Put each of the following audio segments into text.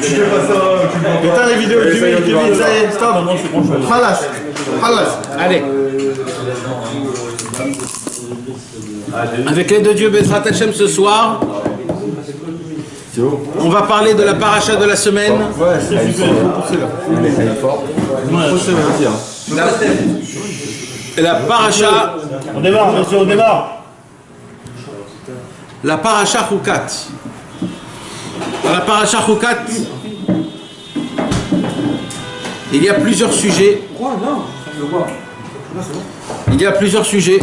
tu fais pas ça. Putain, les vidéos du Kevin, ça y est, stop. Halas. Halas. Allez. Avec l'aide de Dieu, Bezrat Hashem, ce soir, on va parler de la paracha de la semaine. Ouais, c'est La paracha. On démarre, monsieur, on démarre. La paracha Chukat. Dans la paracha Chukat, il y a plusieurs sujets. Il y a plusieurs sujets.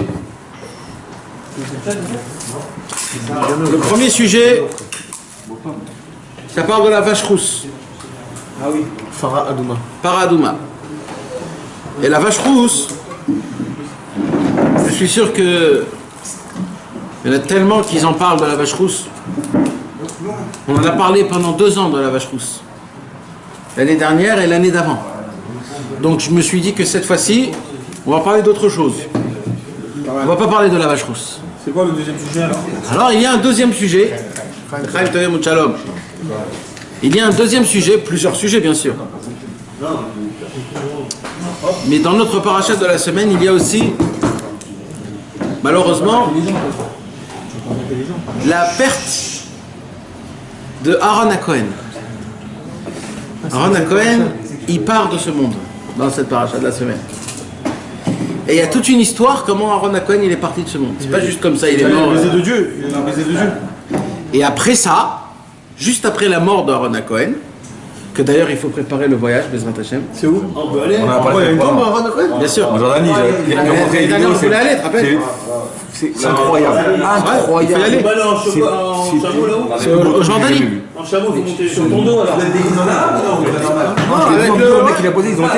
Le premier sujet, ça parle de la vache rousse. Ah oui. Farah Adouma. Paradouma. Et la vache rousse, je suis sûr que il y en a tellement qu'ils en parlent de la vache rousse. On en a parlé pendant 2 ans de la vache rousse. L'année dernière et l'année d'avant. Donc je me suis dit que cette fois-ci, on va parler d'autre chose. On va pas parler de la vache rousse. C'est quoi le deuxième sujet alors? Alors il y a un deuxième sujet. Il y a un deuxième sujet, plusieurs sujets bien sûr. Mais dans notre paracha de la semaine, il y a aussi, malheureusement, la perte de Aaron à Cohen. Aaron à Cohen, il part de ce monde dans cette paracha de la semaine. Et il y a toute une histoire comment Aaron à Cohen il est parti de ce monde. C'est pas juste comme ça, il est mort. Il a baisé de Dieu. Il a baisé de Dieu. Et après ça, juste après la mort d'Aaron à Cohen, que d'ailleurs il faut préparer le voyage, Bezrat Hashem. C'est où? On peut aller. On a parlé il y a une tombe à Aaron à Cohen? Bien sûr. En Jordanie, j'ai montré une vidéo, On voulait aller, tu te rappelles? c'est incroyable. Il faut y aller. chameau là-haut. C'est au Jordanie. En chameau, il faut monter sur ton dos alors. Le mec il a posé, ils ont été.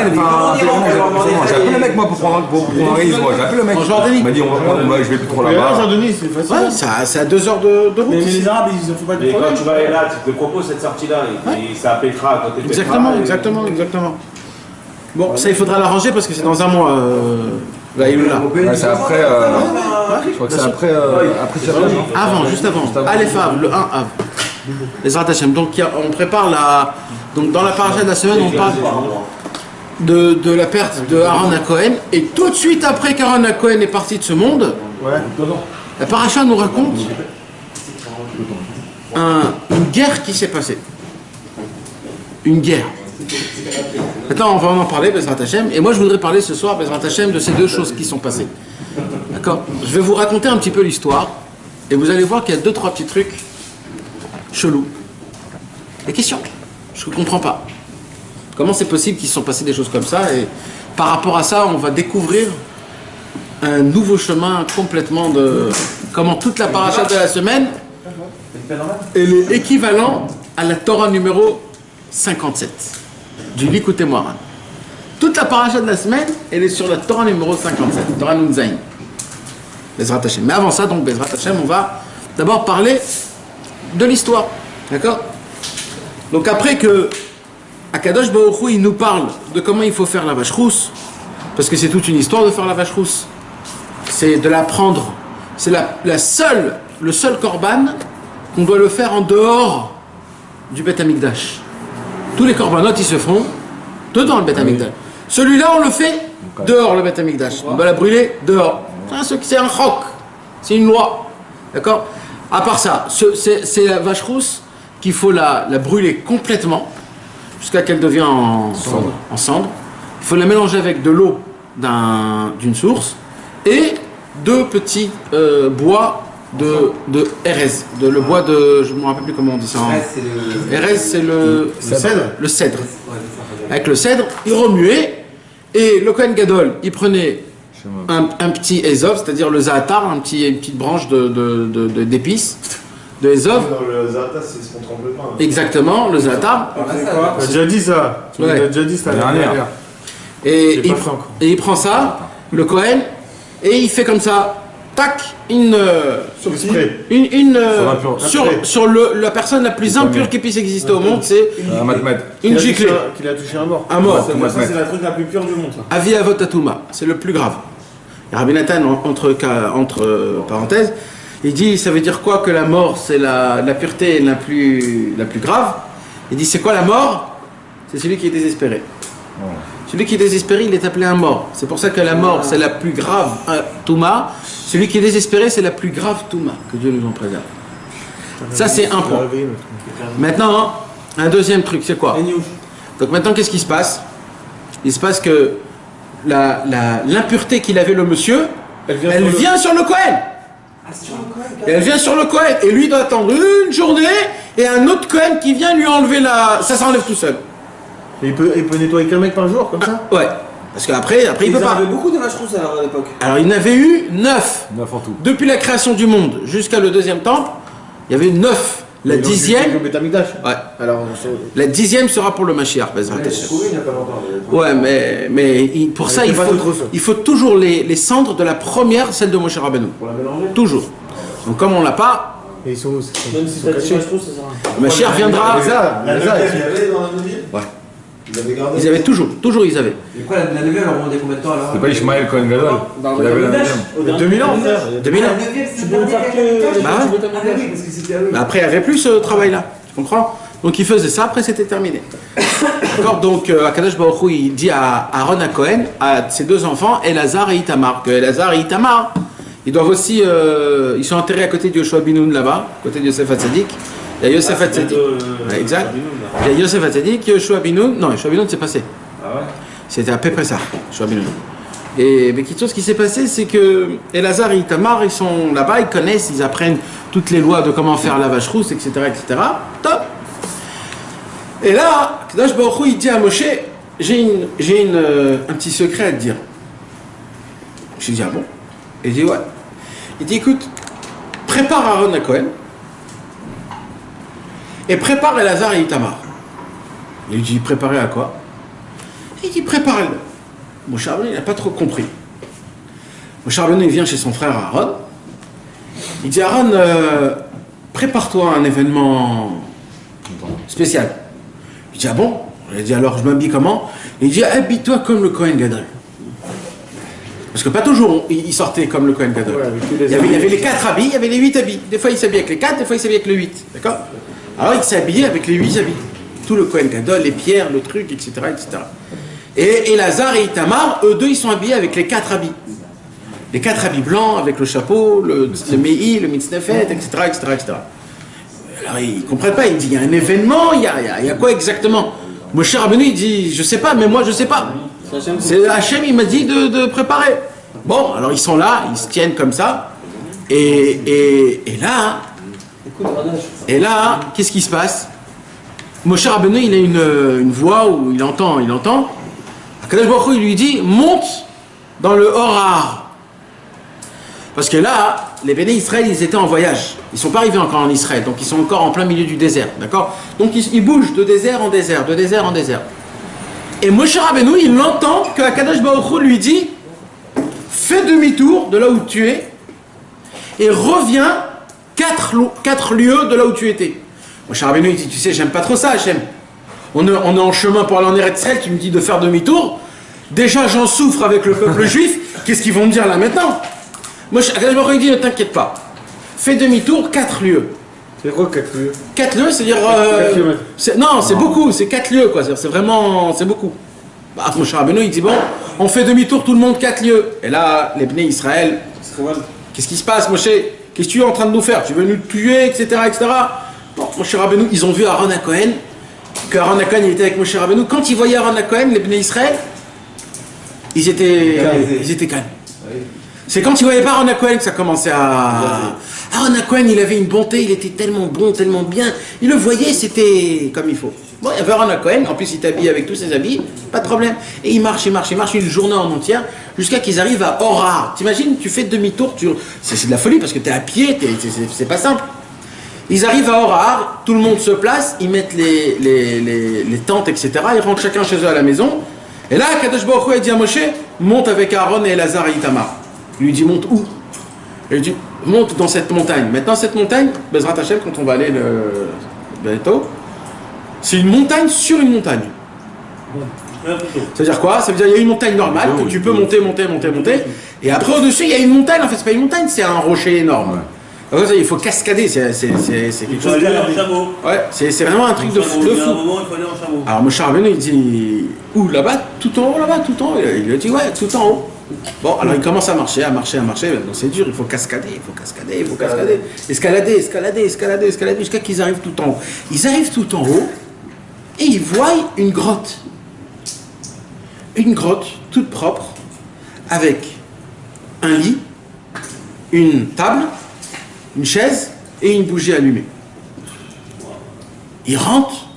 J'ai appelé le mec moi pour prendre un risque. J'ai appelé le mec. En Jordanie. Il m'a dit je vais plus trop Mais là, là-bas. Jordanie, c'est facile. Ouais, c'est à 2 heures de route. Mais les Arabes, ils en font pas de Mais quand problème. tu vas aller là, tu te proposes cette sortie-là, et ça à Petra, à côté de Petra. Exactement. Bon, ça il faudra l'arranger parce que c'est dans un mois. Là, il est là. Ouais, c'est après. Je crois que c'est après Shabbat, non? Avant, juste avant. Aleph Av, le 1 Av. Les Hashem. Donc on prépare la. Donc dans la paracha de la semaine, on parle de la perte de Aaron à Cohen. Et tout de suite après qu'Aaron à Cohen est parti de ce monde, la paracha nous raconte une guerre qui s'est passée. Une guerre. Maintenant, on va en parler, Bezrat Hashem. Et moi, je voudrais parler ce soir, Bezrat Hashem, de ces 2 choses qui sont passées. D'accord? Je vais vous raconter un petit peu l'histoire. Et vous allez voir qu'il y a 2-3 petits trucs chelous. Des questions. Je ne comprends pas. Comment c'est possible qu'il se sont passés des choses comme ça? Et par rapport à ça, on va découvrir un nouveau chemin complètement de... Comment toute la paracha de la semaine, elle est équivalente à la Torah numéro 57 du Likutei Moharan. Toute la paracha de la semaine, elle est sur la Torah numéro 57, Torah Nun Zayin. Bezrat Hashem. Mais avant ça, donc, Bezrat Hashem, on va d'abord parler de l'histoire. D'accord? Donc après que Akadosh Baruch Hu, il nous parle de comment il faut faire la vache rousse, parce que c'est toute une histoire de faire la vache rousse. C'est de la prendre. C'est le seul korban qu'on doit le faire en dehors du Beth Amikdash. Tous les corbanotes, ils se font dedans le Beth Amikdash. Celui-là, on le fait dehors, le Beth Amikdash. On va la brûler dehors. C'est un chok. C'est une loi. D'accord? À part ça, c'est la vache rousse qu'il faut la brûler complètement jusqu'à qu'elle devienne en cendre. Il faut la mélanger avec de l'eau d'une source et 2 petits bois de Erez, le bois de, je ne me rappelle plus comment on dit ça. Erez, c'est le cèdre. Le cèdre. Avec le cèdre, il remuait et le Kohen Gadol, il prenait un petit Ezov, c'est-à-dire le Zaatar, une petite branche d'épices, de Ezov. Le Zaatar, c'est ce qu'on trempe le pain. Exactement, le Zaatar. On a déjà dit ça. On a déjà dit ça l'année dernière. Et il prend ça, le Kohen, et il fait comme ça. Tac, sur la personne la plus impure qui puisse exister au monde, c'est une giclée. Qu'il a touché un mort. Un mort. Ça, c'est la truc la plus pure du monde. Avi Avot Atouma, c'est le plus grave. Et Rabbi Nathan, entre parenthèses, il dit, ça veut dire quoi que la mort, c'est la pureté la plus grave? Il dit c'est quoi la mort? C'est celui qui est désespéré. Celui qui est désespéré, il est appelé un mort. C'est pour ça que la mort, c'est la plus grave touma. Celui qui est désespéré, c'est la plus grave touma. Que Dieu nous en préserve. Ça, c'est un point. Maintenant, un deuxième truc, c'est quoi? Donc maintenant, qu'est-ce qui se passe? Il se passe que l'impureté qu'il avait le monsieur, elle vient sur le Kohen. Et elle vient sur le Kohen. Et lui doit attendre une journée et un autre Kohen qui vient lui enlever la... Ça s'enlève tout seul. Et il peut nettoyer qu'un mec par jour, comme ça? Ouais. Parce qu'après, il peut pas. Il y avait beaucoup de vaches rousses à l'époque. Alors il y en avait eu 9. 9 en tout. Depuis la création du monde jusqu'à le deuxième temple, il y avait 9. La dixième... Ouais. Alors, La dixième sera pour le Mashiach. J'ai trouvé il n'y a pas longtemps. Ouais, mais pour ça, il faut toujours les cendres de la première, celle de Moshe Rabbeinu. Pour la mélanger. Toujours. Donc comme on l'a pas, et ils sont où? Même si t'as dit vaches rousses, ça sert à rien. le Mashiach viendra. Les a, Il y avait dans la neuvième. Ouais. Ils avaient gardé. Ils avaient toujours ils avaient. Et quoi, la neuvième, elle remontait combien de temps alors? C'est pas Ishmael Cohen Gadol. Il avait la neuvième. Il y a 2000 ans, frère. 2000 ans. Tu peux faire que. Bah ouais. Parce que c'était à eux. Mais après, il n'y avait plus ce travail-là. Tu comprends? Donc il faisait ça, après c'était terminé. D'accord? Donc Akadosh Baruch Hu, il dit à Aaron à Cohen, à ses deux enfants, Elazar et Itamar, que Elazar et Itamar, ils doivent aussi, ils sont enterrés à côté de Yoshua Binoun là-bas, à côté de Yosef Hatzadik. Il y a Yosef Hatzadik. Ouais, exact. Il y a Yosef Hatzadik, Yoshua Binoun. Non, Yoshua Binoun c'est passé. Ah ouais? C'était à peu près ça, Yoshua Binoun. Et mais quelque chose qui s'est passé, c'est que Elazar et Itamar, ils sont là-bas, ils connaissent, ils apprennent toutes les lois de comment faire la vache rousse, etc., etc. Top. Et là, Kadosh Baruch Hu, il dit à Moshe, j'ai un petit secret à te dire. Je lui dis, ah bon? Il dit, ouais. Il dit, écoute, prépare Aaron à Cohen et prépare Elazar et Itamar. Il lui dit, préparer à quoi? Il dit, prépare-le. Moshe Rabbeinu, il n'a pas trop compris. Moshe Rabbeinu, il vient chez son frère Aaron. Il dit, Aaron, prépare-toi à un événement spécial. Il dit, ah bon? Il dit, alors je m'habille comment? Il dit, habille-toi comme le Kohen Gadol. Parce que pas toujours il sortait comme le Kohen Gadol. Il y avait les 4 habits, il y avait les 8 habits. Des fois il s'habillait avec les 4, des fois il s'habillait avec le 8. D'accord? Alors il s'habillait avec les 8 habits. Tout le Kohen Gadol, les pierres, le truc, etc. etc. Et Elazar et Itamar, eux deux, ils sont habillés avec les 4 habits. Les 4 habits blancs, avec le chapeau, le Mehi, le Mitznefet, etc., etc., etc. Alors ils ne comprennent pas, il dit, il y a un événement, il y a quoi exactement? Moshe Rabbeinu, il dit, je sais pas, mais moi je sais pas. C'est Hachem, il m'a dit de préparer. Bon, alors ils sont là, ils se tiennent comme ça, et là, qu'est-ce qui se passe? Moshe Rabbeinu, il a une voix où il entend. Akadosh Baruch Hu, il lui dit, monte dans le Horar. Parce que là, les Béné Israël, ils étaient en voyage. Ils ne sont pas arrivés encore en Israël, donc ils sont encore en plein milieu du désert, d'accord? Donc ils bougent de désert en désert, de désert en désert. Et Moshe Rabbeinu, il entend que Akadosh Baruch Hu lui dit, fais demi-tour de là où tu es et reviens 4 lieues de là où tu étais. Moshe Rabbeinu, il dit, tu sais, j'aime pas trop ça, Hachem. On est en chemin pour aller en Eretz Israël, tu me dis de faire demi-tour. Déjà, j'en souffre avec le peuple juif. Qu'est-ce qu'ils vont me dire là maintenant? Moi, Akadosh Baruch Hu dit, ne t'inquiète pas. Fais demi-tour, 4 lieues. C'est quoi 4 lieues? 4 lieues, c'est-à-dire... 4 kilomètres. Non, c'est beaucoup, c'est 4 lieues, quoi. C'est vraiment... C'est beaucoup. Bah, Moshe Rabbeinu, il dit, bon, on fait demi-tour, tout le monde 4 lieues. Et là, les Bnei Israël, qu'est-ce qui se passe, Moshe? Qu'est-ce que tu es en train de nous faire? Tu veux nous tuer, etc., etc. Bon, Moshe Rabbeinu, ils ont vu Aaron à Cohen, que Aaron à Cohen, il était avec Moshe Rabbeinu. Quand ils voyaient Aaron à Cohen, les Bnei Israël, ils étaient calmes. C'est quand ils ne voyaient pas Aaron à Cohen que ça commençait à... Aaron à Cohen, il avait une bonté, il était tellement bon, tellement bien. Il le voyait, c'était comme il faut. Bon, il y avait Aaron à Cohen, en plus il t'habille avec tous ses habits, pas de problème. Et il marche une journée en entière, jusqu'à qu'ils arrivent à Horar. T'imagines, tu fais demi-tour, c'est de la folie parce que tu es à pied, c'est pas simple. Ils arrivent à Horar, tout le monde se place, ils mettent les tentes, etc. Ils rentrent chacun chez eux à la maison. Et là, Kadosh Baruch Hu dit à Moshe, monte avec Aaron et Elazar et Itamar. Il lui dit, monte où? Il lui dit, monte dans cette montagne. Maintenant, cette montagne, Bezrat Hashem, quand on va aller bientôt, c'est une montagne sur une montagne. Ça veut dire quoi? Ça veut dire qu'il y a une montagne normale que tu peux monter. Et après, au-dessus, il y a une montagne. En fait, c'est pas une montagne, c'est un rocher énorme. Alors, il faut cascader, c'est quelque chose. Il faut aller en chameau. Ouais, c'est vraiment un truc de fou. Il y a un moment, il faut aller en chameau. Alors Moshe Rabbeinu il dit où là-bas, tout en haut là-bas, tout en haut. Il a dit ouais, tout en haut. Bon, alors il commence à marcher. Donc c'est dur, il faut cascader. Escalader, jusqu'à qu'ils arrivent tout en haut. Ils arrivent tout en haut et ils voient une grotte. Une grotte toute propre avec un lit, une table, une chaise et une bougie allumée. Ils rentrent,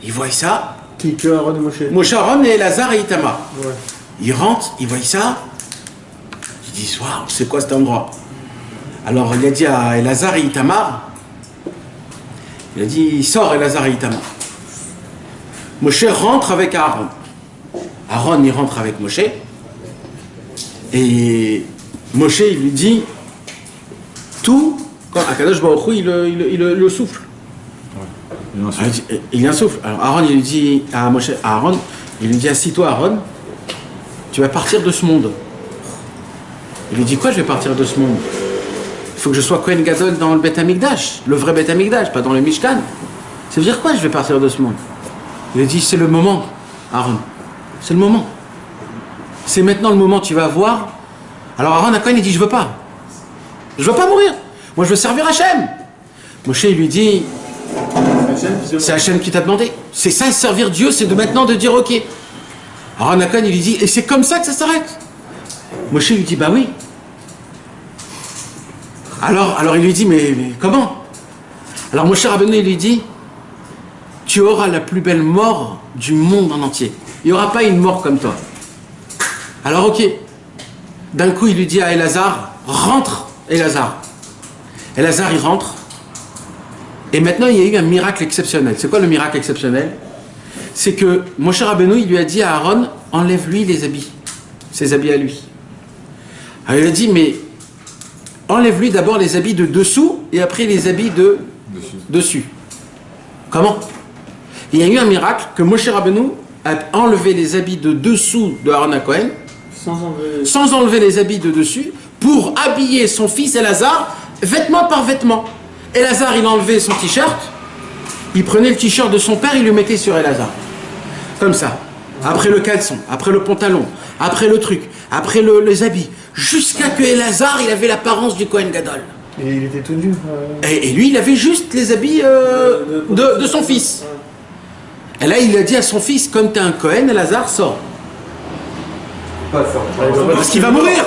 ils voient ça. Qui que Aaron et Moshe. Moshe, Aaron et Elazar et Itamar. Ouais. Ils rentrent, ils voient ça. Ils disent waouh, c'est quoi cet endroit? Alors il a dit à Elazar et Itamar, il a dit sors Elazar et Itamar. Moshe rentre avec Aaron. Aaron il rentre avec Moshe. Et Moshe il lui dit tout, quand Akadosh Baruch Hu il le souffle. Il insouffle. Alors Aaron il lui dit à Moshe, Aaron, il lui dit assis-toi Aaron, tu vas partir de ce monde. Il lui dit quoi je vais partir de ce monde? Il faut que je sois Kohen Gadol dans le Beth Amikdash, le vrai Beth Amikdash, pas dans le Mishkan. Ça veut dire quoi je vais partir de ce monde? Il lui dit c'est le moment Aaron, c'est le moment. C'est maintenant le moment, tu vas voir. Alors Aaron à Kohen il dit je veux pas mourir, moi je veux servir Hachem. Moshe il lui dit c'est Hachem qui t'a demandé. C'est ça, servir Dieu, c'est de maintenant de dire ok. Alors Anakan il lui dit, et c'est comme ça que ça s'arrête. Moshe lui dit, bah oui. Alors il lui dit, mais comment? Alors Moshe Rabbeinu il lui dit, tu auras la plus belle mort du monde en entier. Il n'y aura pas une mort comme toi. Alors ok. D'un coup il lui dit à Elazar, rentre Elazar. Elazar il rentre. Et maintenant, il y a eu un miracle exceptionnel. C'est quoi le miracle exceptionnel? C'est que Moshe Rabbeinu, il lui a dit à Aaron, enlève-lui les habits, ses habits à lui. Alors il a dit, mais enlève-lui d'abord les habits de dessous et après les habits de dessus. Comment? Il y a eu un miracle que Moshe Rabbeinu a enlevé les habits de dessous de Aaron HaKohen sans enlever les habits de dessus pour habiller son fils Elazar vêtement par vêtement. Elazar, il enlevait son t-shirt, il prenait le t-shirt de son père, il le mettait sur Elazar. Comme ça. Après le caleçon, après le pantalon, après le truc, après les habits. Jusqu'à que Elazar, il avait l'apparence du Kohen Gadol. Et il était tout nu. Et lui, il avait juste les habits de son fils. Et là, il a dit à son fils, comme tu es un Kohen, Elazar, sort. Parce qu'il va mourir.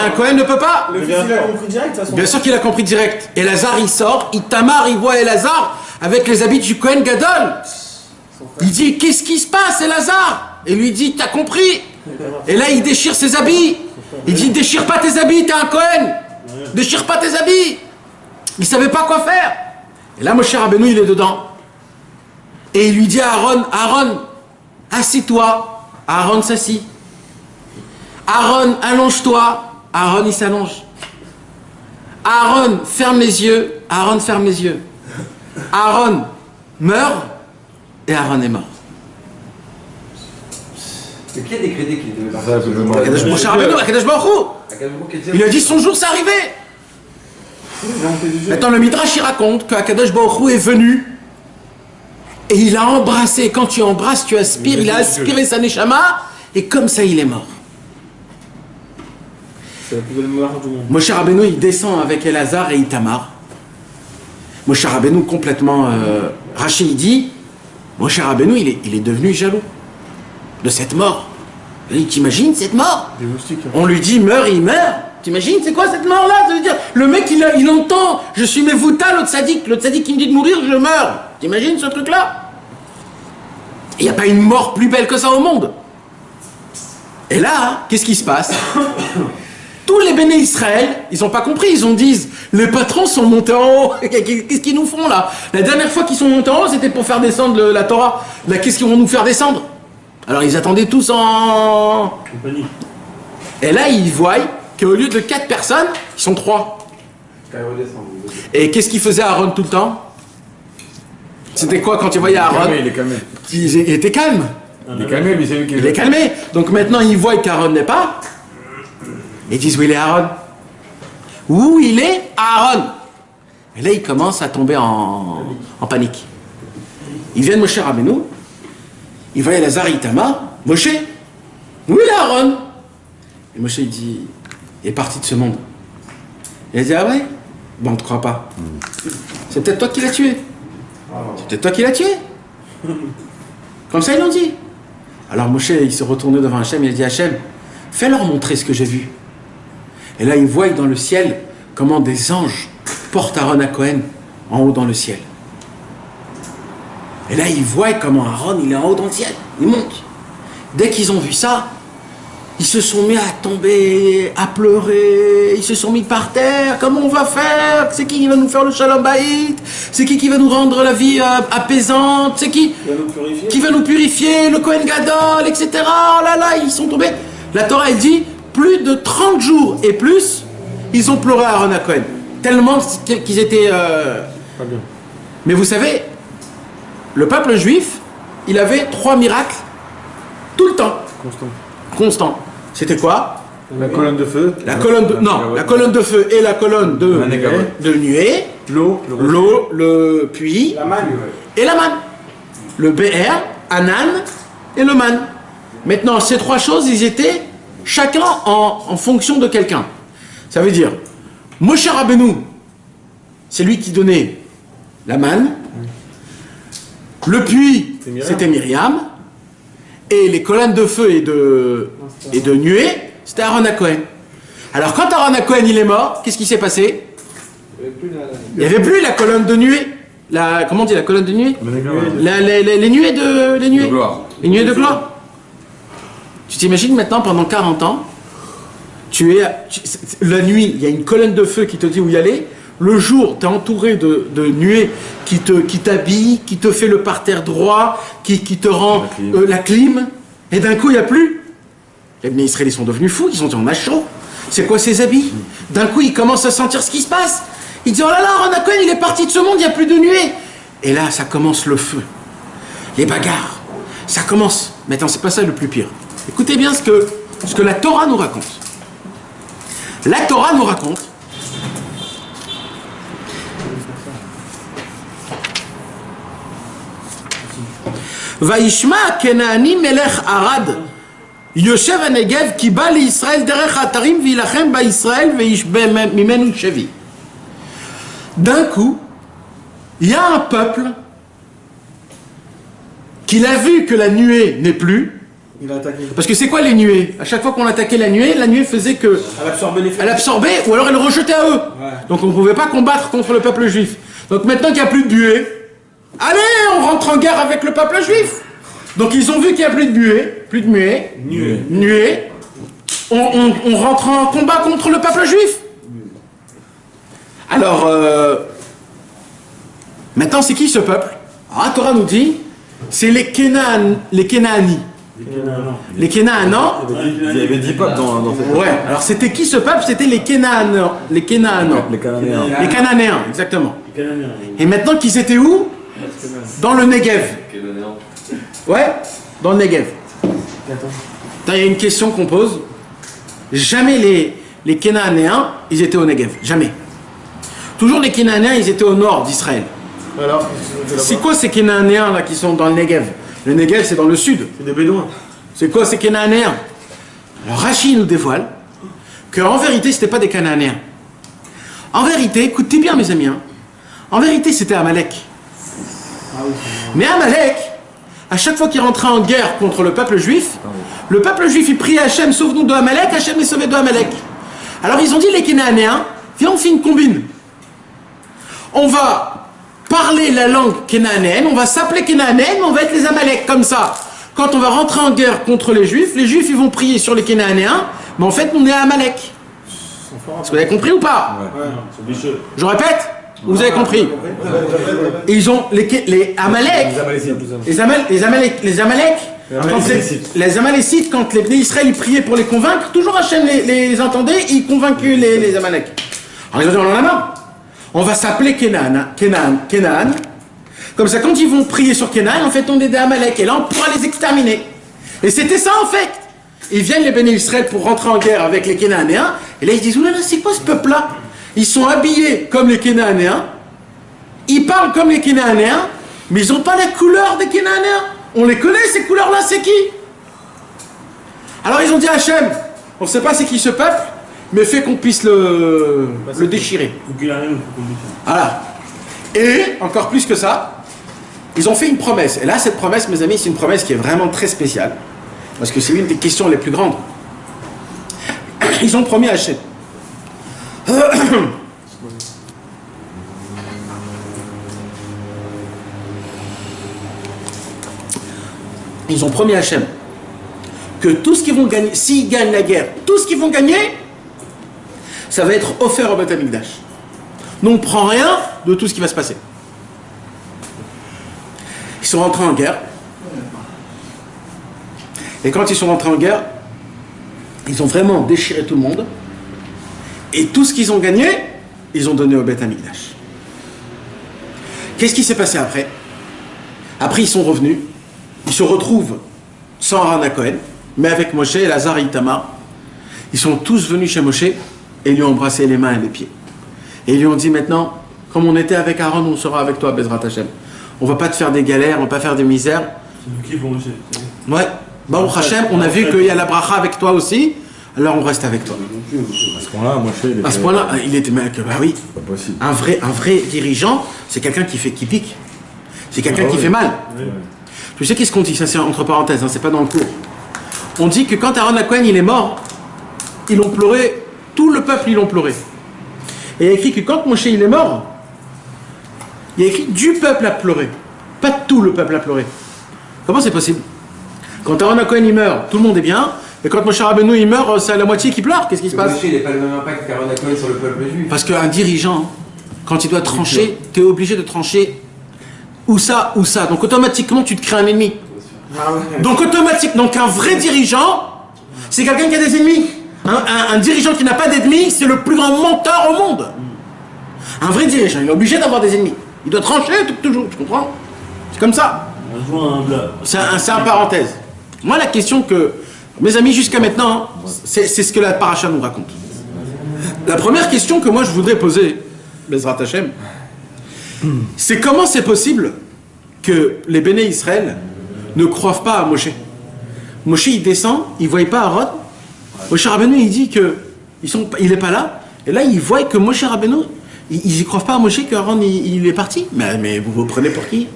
Un Kohen ne peut pas. Le fils, il a compris direct, de toute façon. Bien sûr qu'il a compris direct. Elazar, il sort, Itamar, il voit Elazar avec les habits du Kohen Gadol. Il dit, qu'est-ce qui se passe, Elazar? Et lui dit, t'as compris? Et là, il déchire ses habits. Il dit, déchire pas tes habits, t'es un Kohen. Déchire pas tes habits. Il savait pas quoi faire. Et là, Moshe Rabbeinu, il est dedans. Et il lui dit à Aaron, Aaron, assis-toi. Aaron s'assit. Aaron, allonge-toi. Aaron, il s'allonge. Aaron, ferme les yeux. Aaron, ferme les yeux. Aaron meurt et Aaron est mort. Mais qui a décrété qu'il devait partir? Moshe Rabbeinu, Akadosh Baruch Hu. Il a dit son jour, c'est arrivé. Maintenant, le Midrash, il raconte qu'Akadosh Baruch Hu est venu et il a embrassé. Quand tu embrasses, tu aspires. Il a aspiré sa neshama et comme ça, il est mort. C'est la plus belle mort du monde. Moshe Rabbeinu, il descend avec Elazar et Itamar. Moshe Rabbeinu complètement... Rachid, il dit, Moshe Rabbeinu, il est devenu jaloux de cette mort. Il t'imagines cette mort? Des moustiques. On lui dit, meurs, il meurt. T'imagines, c'est quoi cette mort-là? Ça veut dire, le mec, il entend, je suis Mevouta, l'autre sadique qui me dit de mourir, je meurs. T'imagines ce truc-là? Il n'y a pas une mort plus belle que ça au monde. Et là, qu'est-ce qui se passe? Tous les béné Israël, ils n'ont pas compris, ils ont dit, les patrons sont montés en haut, qu'est-ce qu'ils nous font là? La dernière fois qu'ils sont montés en haut, c'était pour faire descendre la Torah. Là, qu'est-ce qu'ils vont nous faire descendre? Alors ils attendaient tous en... Compagnie. Et là, ils voient qu'au lieu de 4 personnes, ils sont 3. Et qu'est-ce qu'il faisait Aaron tout le temps? C'était quoi quand tu voyais Aaron? Il est calmé. Il était calme. Il est calmé, mais c'est lui qui Il est calmé. Donc maintenant, ils voient qu'Aaron n'est pas. Ils disent, où il est Aaron? Où il est Aaron? Et là, ils commencent à tomber en panique. Ils viennent Moshe Rabbeinu, ils voient Elazar et Itamar. Moshe, où est Aaron? Et Moshe, il dit, il est parti de ce monde. Et il dit, ah ouais? Bon, on ne te croit pas. C'est peut-être toi qui l'as tué. C'est peut-être toi qui l'as tué. Comme ça, ils l'ont dit. Alors Moshe, il se retournait devant Hachem, il a dit, Hachem, fais-leur montrer ce que j'ai vu. Et là, il voit dans le ciel comment des anges portent Aaron à Cohen en haut dans le ciel. Et là, il voit comment Aaron, il est en haut dans le ciel. Il monte. Dès qu'ils ont vu ça, ils se sont mis à tomber, à pleurer, ils se sont mis par terre. Comment on va faire? C'est qui va nous faire le shalom baït? C'est qui va nous rendre la vie apaisante? C'est qui va nous purifier? Le Kohen Gadol, etc. Oh là là, ils sont tombés. La Torah, elle dit, plus de 30 jours et plus, ils ont pleuré Aaron à Cohen. Tellement qu'ils étaient... Pas bien. Mais vous savez, le peuple juif, il avait 3 miracles tout le temps. Constant. C'était quoi? La colonne de feu. La colonne de... Non, la colonne de feu et la colonne de nuée. L'eau. Le puits. La manne. Et la manne. Le BR, Anan et le man. Maintenant, ces 3 choses, ils étaient chacun en fonction de quelqu'un. Ça veut dire, Moshe Rabbeinu, c'est lui qui donnait la manne. Le puits, c'était Myriam. Et les colonnes de feu et de nuée, c'était Aaron à Cohen. Alors quand Aaron à Cohen il est mort, qu'est-ce qui s'est passé? Il n'y avait plus la colonne de nuée. Comment on dit la colonne de nuée? Les nuées de... Les nuées de gloire. Tu t'imagines maintenant, pendant 40 ans, la nuit, il y a une colonne de feu qui te dit où y aller. Le jour, tu es entouré de nuées qui t'habillent, qui te fait le parterre droit, qui te rend la clim. Et d'un coup, il n'y a plus. Les Israéliens sont devenus fous, ils ont dit on a chaud. C'est quoi ces habits? D'un coup, ils commencent à sentir ce qui se passe. Ils disent oh là là, Aaron à Cohen, il est parti de ce monde, il n'y a plus de nuées. Et là, ça commence le feu. Les bagarres. Ça commence. Maintenant, c'est pas ça le plus pire. Écoutez bien ce que la Torah nous raconte. La Torah nous raconte Vaishma Kenaani Melech Arad Yoshev Negev ki ba l'Israël derech atarim v'ilachem ba Israël ve'ish mimenu shevi. D'un coup, il y a un peuple qui a vu que la nuée n'est plus. Il a attaqué. Parce que c'est quoi les nuées? À chaque fois qu'on attaquait la nuée faisait que... Elle absorbait ou alors elle rejetait à eux. Ouais. Donc on ne pouvait pas combattre contre le peuple juif. Donc maintenant qu'il n'y a plus de nuée, allez, on rentre en guerre avec le peuple juif. Donc ils ont vu qu'il n'y a plus de nuée. On rentre en combat contre le peuple juif. Alors, maintenant c'est qui ce peuple? Alors, la Torah nous dit, c'est les Kénaani. Les Kénaanans. Il y avait 10 peuples dans cette... Ouais, alors c'était qui ce peuple? C'était les Kénaanans. Les Cananéens, exactement. Et maintenant qu'ils étaient où? Dans le Negev. Ouais, dans le Negev. Il y a une question qu'on pose. Jamais les Cananéens, ils étaient au Negev. Jamais. Toujours les Cananéens, ils étaient au nord d'Israël. Alors, c'est quoi ces Cananéens là qui sont dans le Negev? Le Negev, c'est dans le sud. c'est des bédouins. C'est quoi ces Cananéens? Alors Rachi nous dévoile qu'en vérité, ce n'était pas des Cananéens. En vérité, écoutez bien mes amis, hein, en vérité, c'était Amalek. Mais Amalek, à chaque fois qu'il rentrait en guerre contre le peuple juif, il priait Hachem, sauve-nous de Amalek, Hachem est sauvé de Amalek. Alors ils ont dit les Cananéens, viens on fait une combine. On va parler la langue kénanéenne, on va s'appeler kénanéenne, mais on va être les Amalek, comme ça. Quand on va rentrer en guerre contre les Juifs ils vont prier sur les Kénanéens, mais en fait, on est à Amalek. Est-ce que vous avez compris ou pas? Ouais, je répète, vous avez compris. Et ils ont les Amalek, les Amalécites, quand les Bnei Israël priaient pour les convaincre, toujours Hachem les entendait, ils convainquaient les Amalek. Alors ils ont dit, on en a marre. On va s'appeler Kénan. Comme ça, quand ils vont prier sur Kénan, en fait, on est des Amalek. Et là, on pourra les exterminer. Et c'était ça, en fait. Ils viennent, les Béné Israël, pour rentrer en guerre avec les Kénanéens. Et là, ils disent, oulala, c'est quoi ce peuple-là? Ils sont habillés comme les Kénanéens. Ils parlent comme les Kénanéens, mais ils n'ont pas la couleur des Kénanéens. On les connaît, ces couleurs-là, c'est qui? Alors ils ont dit à Hachem, on ne sait pas c'est qui ce peuple, mais fait qu'on puisse le déchirer. Voilà. Et, encore plus que ça, ils ont fait une promesse. Et là, cette promesse, mes amis, c'est une promesse qui est vraiment très spéciale. Parce que c'est une des questions les plus grandes. Ils ont promis à Hachem. Ils ont promis à Hachem que tout ce qu'ils vont gagner, s'ils gagnent la guerre, tout ce qu'ils vont gagner, ça va être offert au Beth Amikdash. Donc, on ne prend rien de tout ce qui va se passer. Ils sont rentrés en guerre. Et quand ils sont rentrés en guerre, ils ont vraiment déchiré tout le monde. Et tout ce qu'ils ont gagné, ils ont donné au Beth Amikdash. Qu'est-ce qui s'est passé après? Après, ils sont revenus. Ils se retrouvent sans Aaron Cohen, mais avec Moshe, Elazar et Itamar. Ils sont tous venus chez Moshe et lui ont embrassé les mains et les pieds. Et ils lui ont dit maintenant, comme on était avec Aaron, on sera avec toi, Bezrat Hashem. On va pas te faire des galères, on va pas faire des misères. C'est nous qui vont Moshe. Ouais. Baruch Hashem, on a vu qu'il y a la bracha avec toi aussi, alors on reste avec toi. À ce point-là, moi, je sais. À ce point-là, il était bah oui. Pas possible. Un vrai dirigeant, c'est quelqu'un qui pique. C'est quelqu'un qui fait mal. Oui. Tu sais qu'est-ce qu'on dit? Ça, c'est entre parenthèses, hein, c'est pas dans le cours. On dit que quand Aaron Cohen il est mort, ils l'ont pleuré, tout le peuple ils l'ont pleuré. Et il y a écrit que quand Moshe il est mort, il y a écrit du peuple a pleuré, pas tout le peuple a pleuré. Comment c'est possible? Quand Aaron Cohen il meurt, tout le monde est bien, et quand Moshe Rabbeinu il meurt, c'est la moitié qui pleure. Qu'est-ce qui se passe? Moshe, il n'a pas le même impact qu'Aaron Cohen sur le peuple juif. Parce qu'un dirigeant, quand il doit trancher, tu es obligé de trancher ou ça ou ça. Donc automatiquement tu te crées un ennemi. Donc automatiquement, donc un vrai dirigeant, c'est quelqu'un qui a des ennemis. Un dirigeant qui n'a pas d'ennemis, c'est le plus grand menteur au monde. Un vrai dirigeant, il est obligé d'avoir des ennemis. Il doit trancher toujours, tu comprends? C'est comme ça. C'est un parenthèse. Moi, la question que, mes amis, jusqu'à maintenant, c'est ce que la paracha nous raconte. La première question que moi je voudrais poser, Bezrat Hashem, c'est comment c'est possible que les Béné Israël ne croient pas à Moshe. Moshe il descend, il ne voit pas Aaron. Moshe Rabbeinu il dit que il n'est pas là. Et là il voit que Moshe Rabbeinu, ils n'y croient pas à Moshe qu'Aaron il est parti. Mais vous vous prenez pour qui?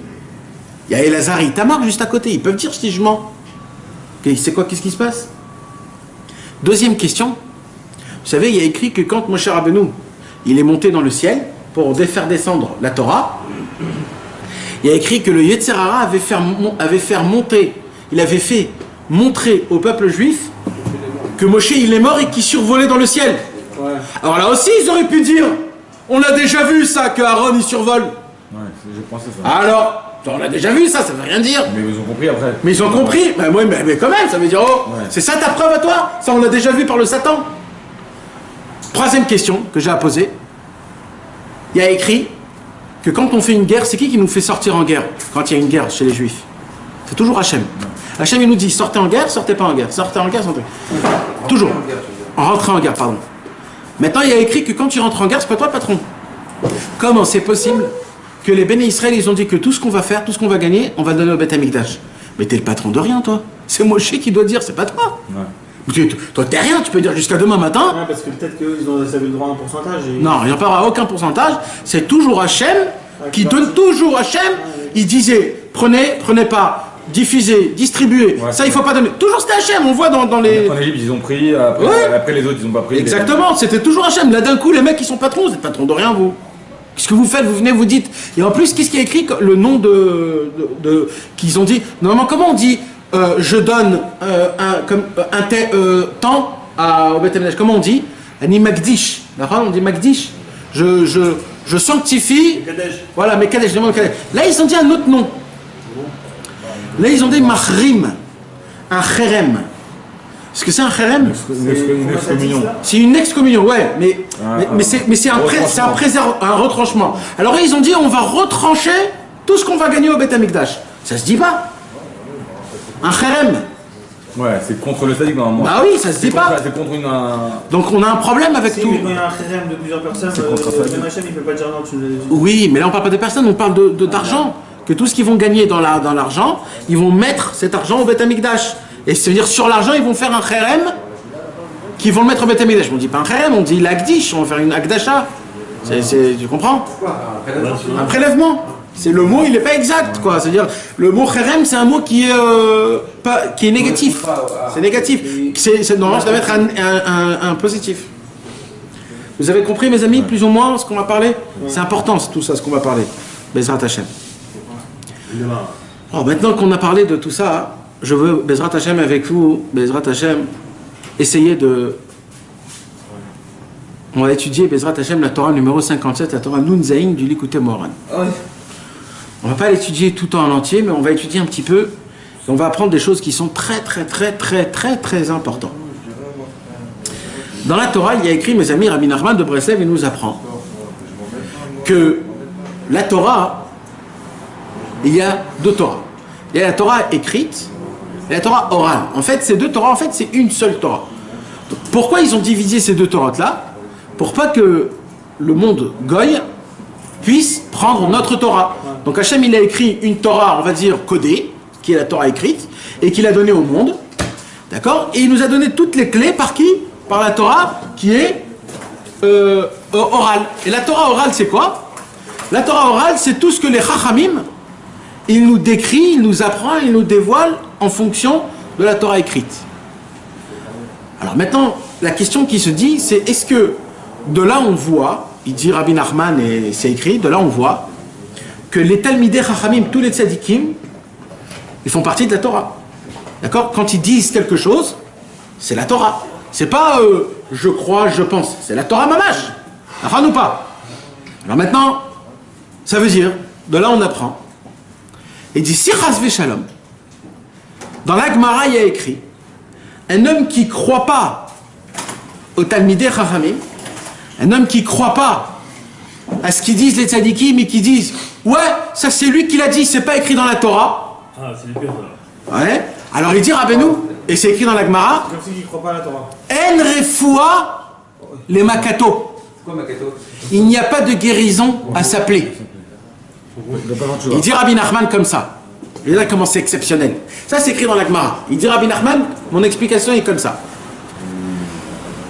Il y a Elazar et Itamar juste à côté. Ils peuvent dire si je mens. C'est quoi? Qu'est-ce qui se passe? Deuxième question. Vous savez, il y a écrit que quand Moshe Rabbeinu il est monté dans le ciel pour faire descendre la Torah, il y a écrit que le Yetzer Hara avait fait montrer au peuple juif que Moshe il est mort et qu'il survolait dans le ciel. Ouais. Alors là aussi ils auraient pu dire, on a déjà vu ça que Aaron il survole. Ouais, je pensais ça. Alors, on a déjà vu ça, ça veut rien dire. Mais ils ont compris après. Mais ils ont compris. Mais quand même, ça veut dire, oh, ouais. C'est ça ta preuve à toi? Ça on l'a déjà vu par le Satan. Troisième question que j'ai à poser. Il y a écrit que quand on fait une guerre, c'est qui nous fait sortir en guerre quand il y a une guerre chez les Juifs? C'est toujours Hachem. Hachem il nous dit sortez en guerre, sortez pas en guerre, sortez en guerre, sortez. Toujours. En rentrant en guerre, pardon. Maintenant il y a écrit que quand tu rentres en guerre, c'est pas toi le patron. Comment c'est possible que les Béné Israël ils ont dit que tout ce qu'on va faire, tout ce qu'on va gagner, on va le donner au Beth Amikdash? Mais t'es le patron de rien toi. C'est Moshe qui doit dire, c'est pas toi. Ouais. Toi, t'es rien, tu peux dire jusqu'à demain matin. Ouais, parce que peut-être qu'ils avaient le droit à un pourcentage. Et... Non, il n'y a pas aucun pourcentage. C'est toujours Hachem qui donne toujours Hachem. Il disait, prenez pas, diffusez, distribuez. Ouais, ça, il ne faut pas donner. Toujours c'était Hachem, on voit dans les... En Égypte, ils ont pris, après les autres, ils n'ont pas pris. Exactement, c'était toujours Hachem. Là, d'un coup, les mecs, ils sont patrons, vous êtes patrons de rien, vous. Qu'est-ce que vous faites? Vous venez, vous dites. Et en plus, qu'est-ce qui est écrit? Le nom qu'ils ont dit. Normalement, comment on dit je donne temps au Beth Amikdash? Comment on dit? Ani Magdish. On dit Magdish. Je sanctifie. Voilà, mais Kadesh, demande Kadesh. Là, ils ont dit un autre nom. Là, ils ont dit Mahrim. Un Cherem. Est-ce que c'est un Cherem? Une excommunion. C'est une excommunion, ouais. Mais c'est un retranchement. Alors là, ils ont dit on va retrancher tout ce qu'on va gagner au Beth Amikdash. Ça se dit pas. Un Cherem. Ouais, c'est contre le sadique normalement. Bah oui, ça se dit pas. C'est contre une. Donc on a un problème avec Si, tout. mais quand il y a un kherem de plusieurs personnes, Ben Hachem il peut pas dire non, tu ne. Oui, mais là on parle pas de personnes, on parle d'argent. Que tout ce qu'ils vont gagner dans l'argent, ils vont mettre cet argent au Beth Amikdash. Et c'est-à-dire sur l'argent, ils vont faire un kherem qui vont le mettre au Beth Amikdash. On dit pas un kherem, on dit l'agdish, on va faire une agdasha. Tu comprends? Un prélèvement. C'est le mot, il n'est pas exact, quoi. C'est-à-dire, le mot kherem, c'est un mot qui est négatif. C'est négatif. Normalement, ça doit être un positif. Vous avez compris, mes amis, plus ou moins, ce qu'on va parler? C'est important, tout ça, ce qu'on va parler. Bezrat Hashem. Alors, maintenant qu'on a parlé de tout ça, je veux, Bezrat Hashem, avec vous, Bezrat Hashem, essayer de... On va étudier, Bezrat Hashem, la Torah numéro 57, la Torah Nun Zayin du Likutei Moharan. On ne va pas l'étudier tout en entier, mais on va étudier un petit peu, et on va apprendre des choses qui sont très importantes. Dans la Torah, il y a écrit, mes amis, Rabbi Nachman de Breslev, il nous apprend que la Torah, il y a deux Torahs. Il y a la Torah écrite et la Torah orale. En fait, ces deux Torahs, c'est une seule Torah. Donc, pourquoi ils ont divisé ces deux Torahs-là? Pour pas que le monde goy puisse prendre notre Torah. Donc Hachem, il a écrit une Torah, on va dire, codée, qui est la Torah écrite, et qu'il a donnée au monde. D'accord? Et il nous a donné toutes les clés par qui? Par la Torah qui est orale. Et la Torah orale, c'est quoi? La Torah orale, c'est tout ce que les Chachamim, ils nous décrivent, ils nous apprennent, ils nous dévoilent en fonction de la Torah écrite. Alors maintenant, la question qui se dit, c'est est-ce que de là on voit, il dit Rabbi Nachman et c'est écrit, de là on voit que les Talmidei Chachamim, tous les tzadikim, ils font partie de la Torah. D'accord? Quand ils disent quelque chose, c'est la Torah. C'est pas je crois, je pense. C'est la Torah mamash. Enfin ou pas. Alors maintenant, ça veut dire, de là on apprend. Il dit si chas v'shalom, dans la Gemara il y a écrit, un homme qui ne croit pas au Talmidei Chachamim, un homme qui ne croit pas à ce qu'ils disent les tzadikim et qui disent ouais, ça c'est lui qui l'a dit, c'est pas écrit dans la Torah. Ah, c'est les pires, ça. Ouais. Alors il dit Rabbeinu, et c'est écrit dans la Gemara, C'est comme ceux qui ne croient pas à la Torah. En refoua les makato. Pourquoi Makato? Il n'y a pas de guérison à s'appeler. Il dit Rabbi Nachman comme ça. Et là comment c'est exceptionnel. Ça c'est écrit dans la Gemara. Il dit Rabbi Nachman, mon explication est comme ça.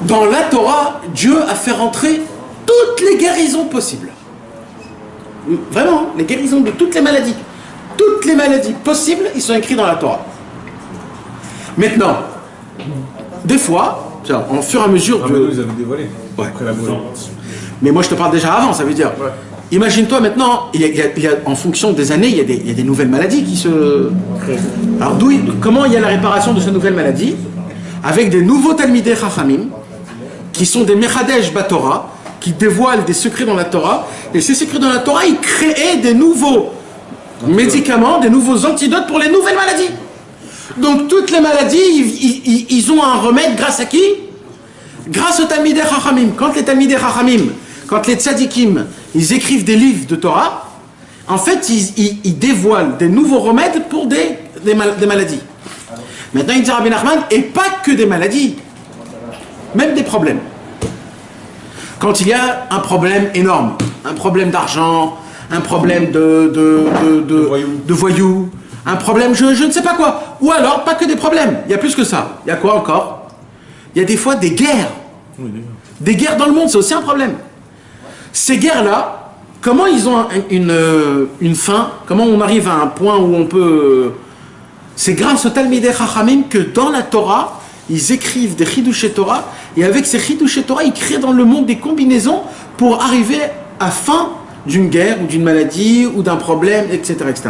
Dans la Torah, Dieu a fait rentrer toutes les guérisons possibles. Vraiment, les guérisons de toutes les maladies. Toutes les maladies possibles, ils sont écrits dans la Torah. Maintenant, des fois, en fur et à mesure Rabbeinu nous avait dévoilé. Ouais. Après la volée. Mais moi je te parle déjà avant, ça veut dire. Ouais. Imagine-toi maintenant, il y a, en fonction des années, il y a des nouvelles maladies qui se... Alors comment il y a la réparation de ces nouvelles maladies? Avec des nouveaux Talmidei Chachamim, qui sont des Mechadesh Batorah, qui dévoilent des secrets dans la Torah, et ces secrets dans la Torah, ils créaient des nouveaux médicaments, des nouveaux antidotes pour les nouvelles maladies. Donc toutes les maladies, ils ont un remède grâce à qui? Grâce aux Talmidei Chachamim. Quand les Talmidei Chachamim, quand les tzadikim, ils écrivent des livres de Torah, en fait, ils dévoilent des nouveaux remèdes pour des maladies. Maintenant, il dit Rabbi Nachman, et pas que des maladies, même des problèmes. Quand il y a un problème énorme, un problème d'argent, un problème de voyous, un problème je ne sais pas quoi, ou alors pas que des problèmes, il y a plus que ça. Il y a quoi encore? Il y a des fois des guerres. Des guerres dans le monde, c'est aussi un problème. Ces guerres-là, comment ils ont une fin? Comment on arrive à un point où on peut... C'est grâce au Talmidei Chachamim que dans la Torah, ils écrivent des Chidushei Torah, et avec ces Chidushei Torah, ils créent dans le monde des combinaisons pour arriver à fin d'une guerre, ou d'une maladie, ou d'un problème, etc., etc.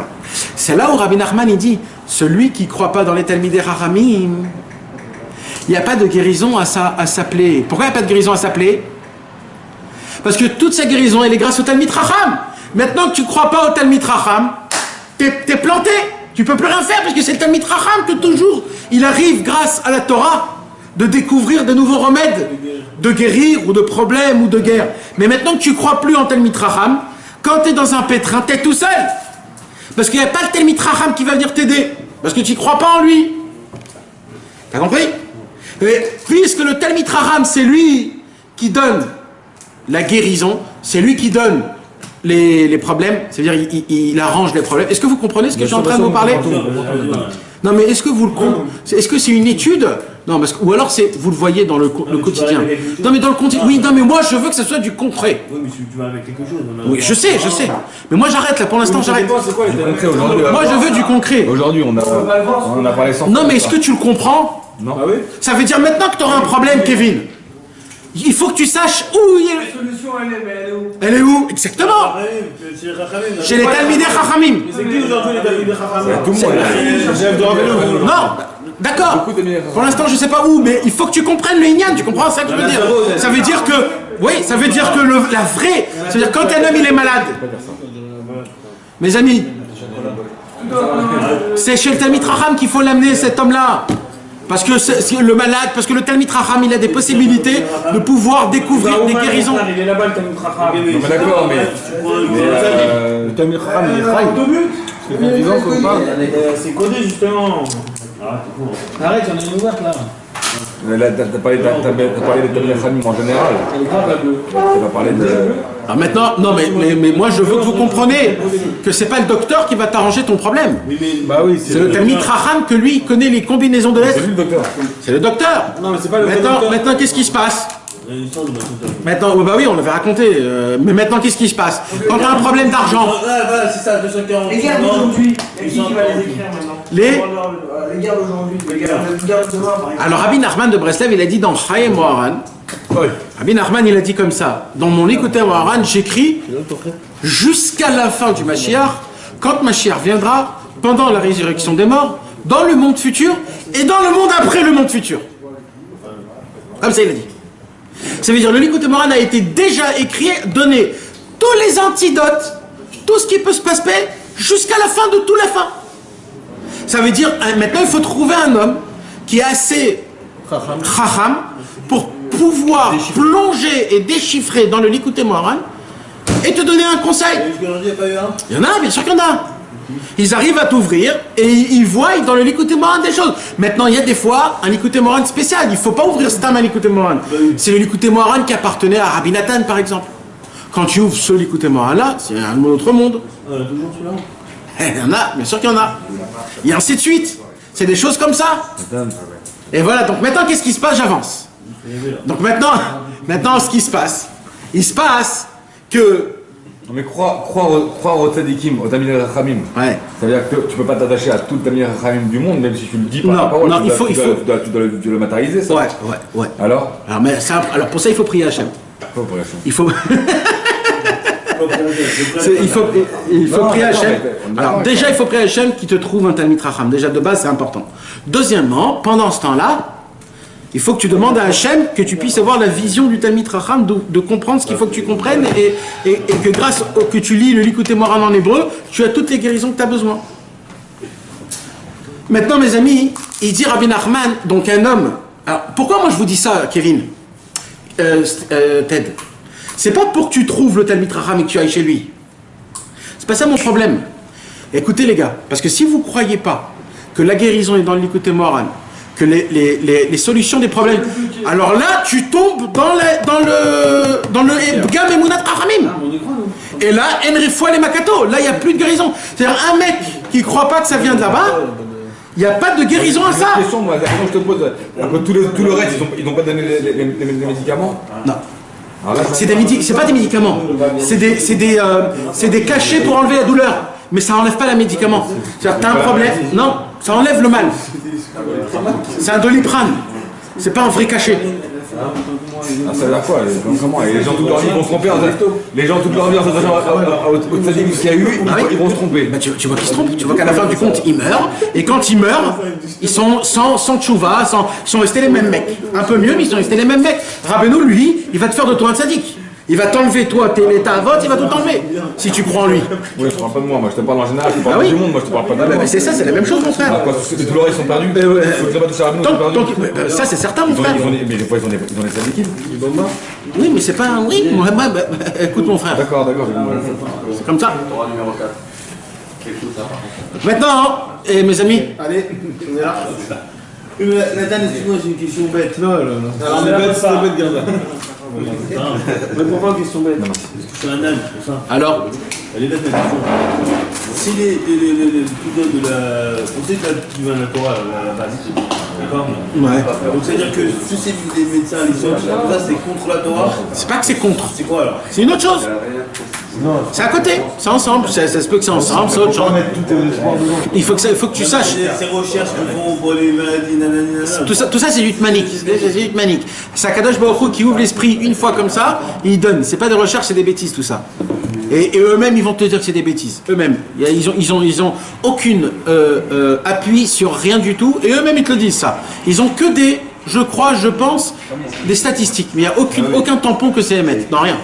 C'est là où Rabbi Nachman il dit, celui qui ne croit pas dans les Talmidei Chachamim, il n'y a pas de guérison à s'appeler. Pourquoi il n'y a pas de guérison à s'appeler? Parce que toute sa guérison, elle est grâce au Talmid Chacham. Maintenant que tu ne crois pas au Talmid Chacham, t'es planté. Tu ne peux plus rien faire parce que c'est le Talmid Chacham que toujours il arrive grâce à la Torah de découvrir de nouveaux remèdes, de guérir ou de problèmes ou de guerre. Mais maintenant que tu ne crois plus en Talmid Chacham, quand tu es dans un pétrin, tu es tout seul. Parce qu'il n'y a pas le Talmid Chacham qui va venir t'aider. Parce que tu ne crois pas en lui. T'as compris? Et puisque le Talmid Chacham, c'est lui qui donne la guérison, c'est lui qui donne les problèmes, c'est-à-dire il arrange les problèmes. Est-ce que vous comprenez ce que je suis en train de vous parler? Non, mais est-ce que vous le comprenez? Est-ce que c'est une étude? Non, parce que, ou alors vous le voyez dans le quotidien. Non, mais dans le quotidien. Oui, non, mais moi je veux que ce soit du concret. Oui, mais tu vas avec quelque chose. Oui, je sais. Mais moi j'arrête là, pour l'instant j'arrête. Moi je veux du concret. Aujourd'hui, on a parlé sans. Non, mais est-ce que tu le comprends? Non. Ah oui? Ça veut dire maintenant que tu auras un problème, Kevin. Il faut que tu saches où il est. La solution, elle est où? Elle est où? Exactement. Chez les Talmidei Chachamim. C'est qui aujourd'hui les Talmidei Chachamim? Tout le monde. Non, d'accord. Pour l'instant, je sais pas où, mais il faut que tu comprennes le Inyan. Tu comprends ça que je veux dire? Ça veut dire que, oui, ça veut dire que la vraie, c'est-à-dire quand un homme il est malade, mes amis, c'est chez le Talmid Chacham qu'il faut l'amener cet homme-là. Parce que c'est le malade, parce que le Talmid Chacham, il a des possibilités de pouvoir découvrir des guérisons. Il est là-bas le Talmid Chacham. Non, mais d'accord, mais. Le Talmid Chacham, il est trahi. C'est codé justement. Arrête, il y en a une ouverte là. Là, t'as parlé de Talmid Chacham en général. T'as pas parlé de. Alors maintenant, non mais moi je veux que vous compreniez que c'est pas le docteur qui va t'arranger ton problème. Bah oui, C'est le Talmid Chacham que lui il connaît les combinaisons de lettres. C'est lui le docteur. C'est le docteur. Non, mais c'est pas le Maintenant qu'est-ce qui se passe? Maintenant, bah oui, on l'avait raconté. Mais maintenant, qu'est-ce qui se passe? Quand tu as un problème d'argent, Voilà, c'est ça, 240. Les gardes d'aujourd'hui, qui va les écrire maintenant? les... Les gardes d'aujourd'hui, les gardes de demain, par exemple. Alors, Rabbi Nachman de Breslev, il a dit dans Chaim Moharan, Rabbi Nachman, il a dit comme ça, dans mon Écoutez Moharan, j'écris jusqu'à la fin du Mashiach, quand Mashiach viendra, pendant la résurrection des morts, dans le monde futur et dans le monde après le monde futur. Comme ça, il a dit. Ça veut dire le Likutei Moharan a été déjà écrit, donné tous les antidotes, tout ce qui peut se passer jusqu'à la fin de toute la fin. Ça veut dire maintenant il faut trouver un homme qui est assez chacham pour pouvoir plonger et déchiffrer dans le Likutei Moharan et te donner un conseil. Il y en a, bien sûr qu'il y en a. Ils arrivent à t'ouvrir et ils voient dans le Likutei Moharan des choses. Maintenant, il y a des fois un Likutei Moharan spécial. Il ne faut pas ouvrir Stam un Likutei Moharan. C'est le Likutei Moharan qui appartenait à Rabbi Nathan, par exemple. Quand tu ouvres ce Likutei Moharan-là, c'est un autre monde. Toujours celui-là. Il y en a, bien sûr qu'il y en a. Et ainsi de suite. C'est des choses comme ça. Et voilà, donc maintenant, qu'est-ce qui se passe? J'avance. Donc maintenant, ce qui se passe, il se passe que... Non, mais croire au tzadikim, au Talmidei Chachamim. Ouais. Ça veut dire que tu peux pas t'attacher à tout le Talmidei Chachamim du monde, même si tu le dis par Non, la parole. non, Tu dois le matérialiser, ça. Ouais. Alors Alors pour ça, il faut prier Hachem. Faut pour Hachem. Il faut... il faut prier Hachem. Alors déjà, il faut prier Hachem qui te trouve un Talmid Chacham. Déjà, de base, c'est important. Deuxièmement, pendant ce temps-là, il faut que tu demandes à Hachem que tu puisses avoir la vision du Talmid Chacham, de comprendre ce qu'il faut que tu comprennes et que grâce au que tu lis le Likutei Moharan en hébreu, tu as toutes les guérisons que tu as besoin. Maintenant, mes amis, il dit Rabbi Nachman, donc un homme. Alors, pourquoi moi je vous dis ça, Kevin, Ted? C'est pas pour que tu trouves le Talmid Chacham et que tu ailles chez lui. C'est pas ça mon problème. Écoutez les gars, parce que si vous croyez pas que la guérison est dans le Likutei Moharan, que les solutions des problèmes, alors là tu tombes dans le Gam Emunat Chachamim. Et là, Henry Foy les Makato, là il n'y a plus de guérison. C'est-à-dire un mec qui croit pas que ça vient de là-bas, il n'y a pas de guérison à ça. La question que je te pose, tout le reste, ils n'ont pas donné les médicaments? Non. C'est pas des médicaments, c'est des cachets pour enlever la douleur, mais ça enlève pas le médicament. C'est-à-dire t'as un problème, non, ça enlève le mal. C'est un Doliprane, c'est pas un vrai cachet. Ah, ça veut dire quoi? Comment? Et les gens toute leur vie vont se tromper. Les gens toute leur vie en s'attachant au tzaddik qu'il y a eu, ils vont se tromper. Bah, tu vois qu'ils se trompent, tu vois qu'à la fin du compte ils meurent, et quand ils meurent, ils sont sans tchouva, ils sont restés les mêmes mecs. Un peu mieux, mais ils sont restés les mêmes mecs. Rabbeinu, lui, il va te faire de toi un tzaddik. Il va t'enlever, toi, ta vote, il va tout t'enlever, si tu crois en lui. Oui, je te parle pas de moi, je te parle en général, je te parle du monde, moi je te parle pas de moi. C'est ça, c'est la même chose, mon frère. Ah, quoi, tous leurs ils sont perdus. Ça, c'est certain, mon frère. Mais des fois, ils ont des tzadikim. Oui, mais c'est pas un... Oui, écoute, mon frère. D'accord. C'est comme ça. Maintenant, mes amis, Allez, on est là. Nathan, excuse-moi, j'ai une question bête. Non, non, non. Alors, c'est bête, c'est bête, Gaza. Mais pourquoi une question bête? Je suis un âne, pour ça. Alors, Elle est bête, la question. Si les plutôt de la. On sait que tu vas à la Torah, la basique, d'accord? ouais. Donc, c'est-à-dire que si c'est des médecins, les autres, ça, c'est contre la Torah. C'est pas que c'est contre. C'est quoi alors? C'est une autre chose. C'est à côté. C'est ensemble. Ça se peut que c'est ensemble, c'est autre chose. Il faut que tu saches. Ces recherches qu'ils font pour les maladies, nanana. Tout ça c'est du tmanique. C'est du tmanique. C'est Akadosh Baruch Hu qui ouvre l'esprit une fois comme ça, il donne. C'est pas des recherches, c'est des bêtises tout ça. Et eux-mêmes ils vont te dire que c'est des bêtises. Eux-mêmes. Ils ont aucune appui sur rien du tout. Et eux-mêmes ils te le disent ça. Ils ont que des, je crois, je pense, des statistiques. Mais il n'y a aucun tampon que c'est émettre. Non, rien.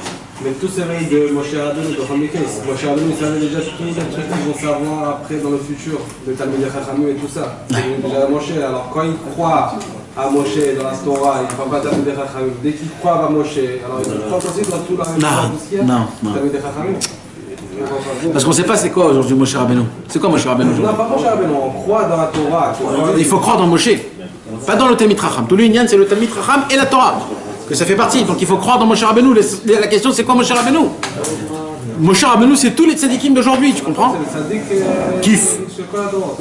Mais tous ces règles de Moshe Rabbeinu, de Ramekes, Moshe Rabbeinu, il savait déjà tous les trucs qu'ils vont savoir après dans le futur, le Talmud Chachamim et tout ça. Il savait déjà Moshe. Alors quand il croit à Moshe dans la Torah, il ne croit pas à Talmud Chachamim. Dès qu'il croit à Moshe, alors il croit aussi dans tout la Non. Talmud Chachamim. Parce qu'on ne sait pas c'est quoi aujourd'hui Moshe Rabbeinu. C'est quoi Moshe Rabbeinu Non, aujourd'hui? pas Moshe Rabbeinu, on croit dans la Torah. Il faut croire dans Moshe. Pas dans le Talmid Chacham. Tout l'Inyan c'est le Talmid Chacham et la Torah. Que ça fait partie. Donc il faut croire dans Moshe Rabbeinu. La question c'est quoi Moshe Rabbeinu? Moshe Rabbeinu c'est tous les tzadikim d'aujourd'hui, tu comprends? Kiff.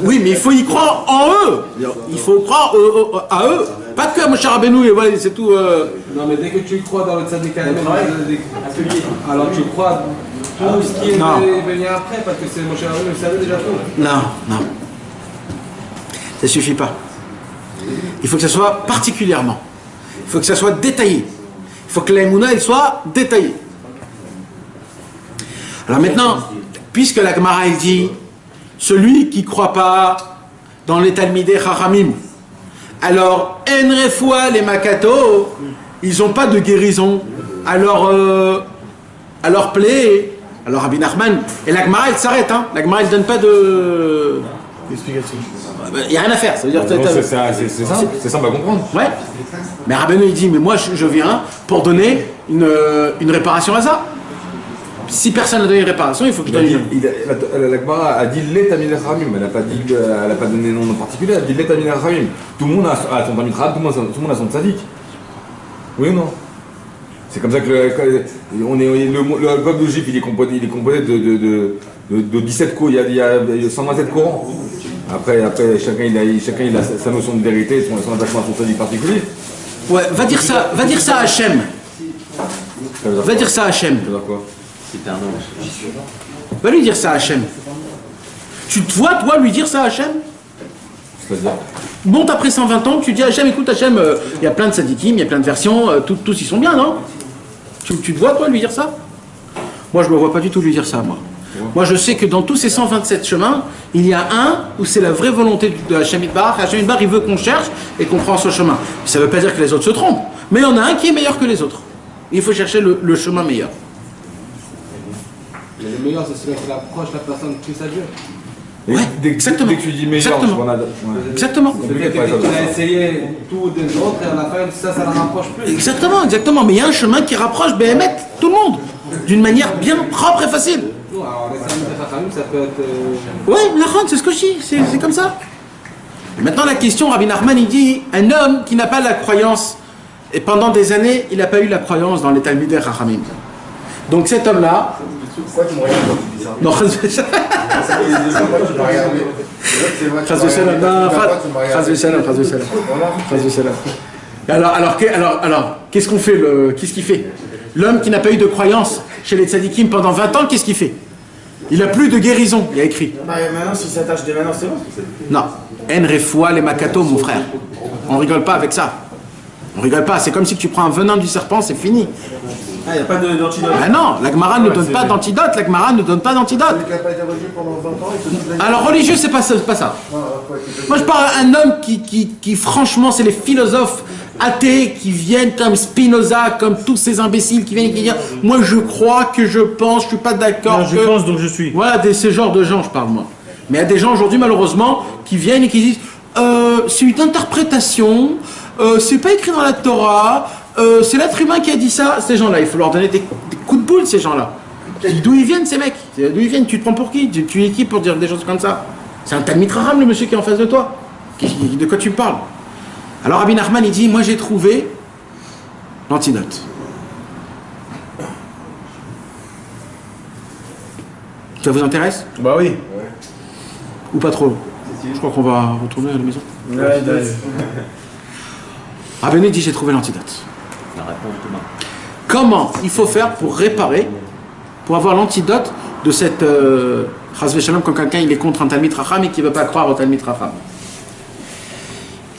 Oui, mais il faut y croire en eux. Il faut croire à eux. Pas que à Moshe Rabbeinu et voilà, c'est tout. Non, mais dès que tu crois dans le tzaddik alors tu crois tout ce qui est venu après, parce que c'est Moshe Rabbeinu, il savait déjà tout. Non. Ça suffit pas. Il faut que ça soit particulièrement. Il faut que ça soit détaillé. Il faut que l'émouna elle soit détaillée. Alors maintenant, puisque la Gemara elle dit celui qui ne croit pas dans les Talmidei Chachamim, alors en refoua les makato, ils n'ont pas de guérison à leur plaie. Alors Rabbi Nachman, et la Gemara elle s'arrête, hein. La Gemara elle ne donne pas de Explication. il n'y a rien à faire, ça veut dire C'est simple à comprendre. ouais. Mais Rabbeinu il dit mais moi je viens pour donner une réparation à ça. Si personne n'a donné une réparation, il faut que je donne une. La Gemara a dit les Talmidei Chachamim, elle n'a pas donné nom en particulier, elle a dit les Talmidei Chachamim. Tout le monde a son Talmid Chacham, tout le monde a son tzaddik. Oui ou non? C'est comme ça que le peuple juif il est composé de 17 cours, il y a 127 courants. Après chacun il a sa notion de vérité, son attachement à son tzaddik particulier. Ouais, va dire ça à Hachem. Va dire ça à Hachem. Ça veut dire quoi? Va lui dire ça à Hachem. Tu te vois, toi, lui dire ça à Hachem? C'est-à-dire? Monte après 120 ans, tu dis à Hachem, écoute Hachem, il y a plein de sadikim, il y a plein de versions, tous ils sont bien, non? Tu te vois, toi, lui dire ça? Moi, je ne me vois pas du tout lui dire ça, moi. Moi, je sais que dans tous ces 127 chemins, il y a un où c'est la vraie volonté de Hachem Yitbarach. Hachem Yitbarach, il veut qu'on cherche et qu'on prend ce chemin. Ça ne veut pas dire que les autres se trompent, mais il y en a un qui est meilleur que les autres. Il faut chercher le chemin meilleur. Le meilleur, c'est celui qui approche la personne plus à Dieu. Exactement. Dès que tu dis meilleur, Exactement. Peut-être qu'il a essayé tout des autres et à la fin, ça la rapproche plus. Exactement. Mais il y a un chemin qui rapproche Béhémet, tout le monde, d'une manière bien propre et facile. Non, alors les Talmidei Chachamim, ça peut être. Oui, c'est ce que je dis, c'est comme ça. Maintenant, la question, Rabbi Nachman, il dit un homme qui n'a pas la croyance, et pendant des années, il n'a pas eu la croyance dans les Talmidei Chachamim. Donc cet homme-là. Pourquoi tu me regardes quand tu dis ça? Non, alors, qu'est-ce qu'on fait qu'est-ce qu'il fait? L'homme qui n'a pas eu de croyance chez les tzadikim pendant 20 ans, qu'est-ce qu'il fait? Il n'a plus de guérison, il a écrit. Bah, maintenant, s'il s'attache dès maintenant, c'est bon. Non. En refoua les makato, mon frère. On rigole pas avec ça. On rigole pas. C'est comme si tu prends un venin du serpent, c'est fini. Ah, il n'y a pas d'antidote. Ah non, la Gemara ne donne pas d'antidote. La Gemara ne donne pas d'antidote. Celui qui n'a pas été religieux pendant 20 ans, il te dit. Alors religieux, c'est pas ça. Moi, je parle à un homme qui franchement, c'est les philosophes athées qui viennent comme Spinoza, comme tous ces imbéciles qui viennent et qui disent « Moi, je crois que je pense, je suis pas d'accord. » Je pense donc je suis. Voilà, ce genre de gens, je parle moi. Mais il y a des gens aujourd'hui, malheureusement, qui viennent et qui disent c'est une interprétation, c'est pas écrit dans la Torah, c'est l'être humain qui a dit ça. Ces gens-là, il faut leur donner des coups de boule, ces gens-là. D'où ils viennent, ces mecs? D'où ils viennent? Tu te prends pour qui? Tu es qui pour dire des choses comme ça? C'est un Talmid Chacham, le monsieur qui est en face de toi. De quoi tu me parles? Alors Rabbi Nachman il dit, moi j'ai trouvé l'antidote. Ça vous intéresse? Bah oui. Ou pas trop? Je crois qu'on va retourner à la maison. Ouais, Rabbeinu dit, j'ai trouvé l'antidote. Comment il faut faire pour réparer, pour avoir l'antidote de cette Chas v'Shalom quand quelqu'un il est contre un Talmid Chacham et qui ne veut pas croire au Talmid Chacham.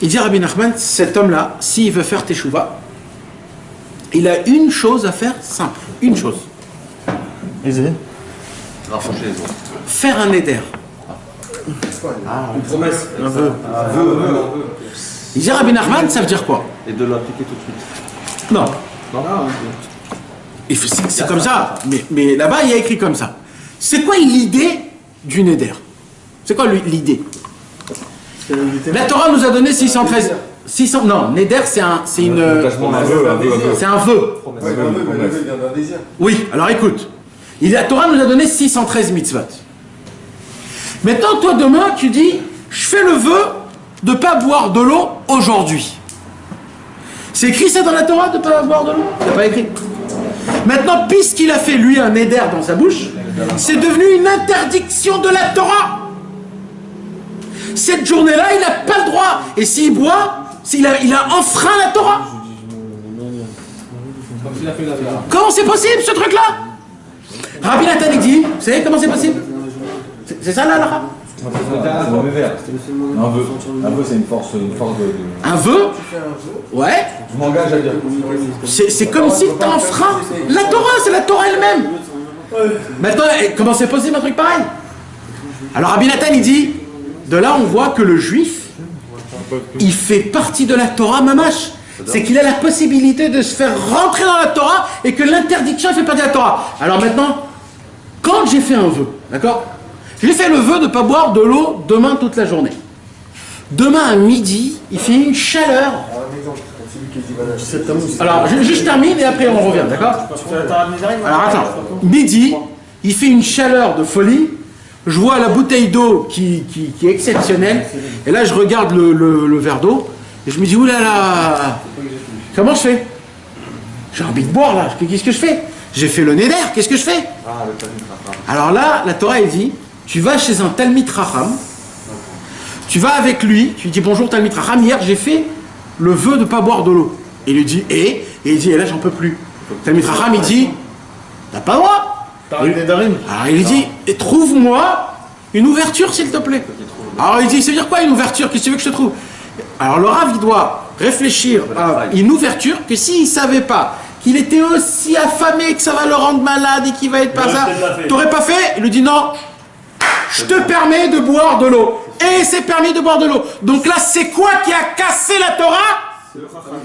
Il dit Rabbi Nachman, cet homme-là, s'il veut faire Teshuvah, il a une chose à faire simple, une chose. Rapprocher les autres. Faire un éder. Une promesse. Un vœu. Il dit Rabbi Nachman, ça veut dire quoi? Et de l'appliquer tout de suite. Non. C'est comme ça, mais là-bas il y a écrit comme ça. C'est quoi l'idée du Neder? C'est quoi l'idée? La Torah nous a donné 613. 600, non, Neder c'est une. C'est un vœu. Oui, alors écoute. La Torah nous a donné 613 mitzvot. Maintenant, toi demain, tu dis, je fais le vœu de ne pas boire de l'eau aujourd'hui. C'est écrit ça dans la Torah de ne pas boire de l'eau? Il n'y a pas écrit. Maintenant, puisqu'il a fait lui un éder dans sa bouche, c'est devenu une interdiction de la Torah. Cette journée-là, il n'a pas le droit. Et s'il boit, il a enfreint la Torah. Comment c'est possible ce truc-là? Rabbi Nathan il dit, vous savez comment c'est possible? C'est ça là, là? Un vœu, c'est une force de. Un vœu? Ouais. Je m'engage à dire. C'est comme si tu enfreins la Torah, c'est la Torah elle-même. Maintenant, comment c'est possible un truc pareil? Alors Rabbi Nathan il dit, de là on voit que le juif, il fait partie de la Torah mamash. C'est qu'il a la possibilité de se faire rentrer dans la Torah et que l'interdiction fait partie de la Torah. Alors maintenant, quand j'ai fait un vœu, d'accord? J'ai fait le vœu de ne pas boire de l'eau demain toute la journée. Demain à midi, il fait une chaleur. Alors, je termine et après on revient, d'accord? Alors attends, midi, il fait une chaleur de folie. Je vois la bouteille d'eau qui est exceptionnelle. Et là, je regarde le verre d'eau. Et je me dis, oulala, comment je fais? J'ai envie de boire là, qu'est-ce que je fais? J'ai fait le neder, qu'est-ce que je fais? Alors là, la Torah elle dit, tu vas chez un Talmid Chacham, tu vas avec lui, tu lui dis bonjour Talmid Chacham, hier j'ai fait le vœu de ne pas boire de l'eau. Et il lui dit, et il dit, et là j'en peux plus. Talmid Chacham il dit, t'as pas le droit. Alors il lui dit, et trouve-moi une ouverture s'il te plaît. Alors il dit, ça veut dire quoi une ouverture? Qu'est-ce que tu veux que je te trouve? Alors le Rav il doit réfléchir à une ouverture que s'il ne savait pas qu'il était aussi affamé que ça va le rendre malade et qu'il va être pas ça, t'aurais pas fait? Il lui dit non, je te permets de boire de l'eau. Et c'est permis de boire de l'eau. Donc là c'est quoi qui a cassé la Torah?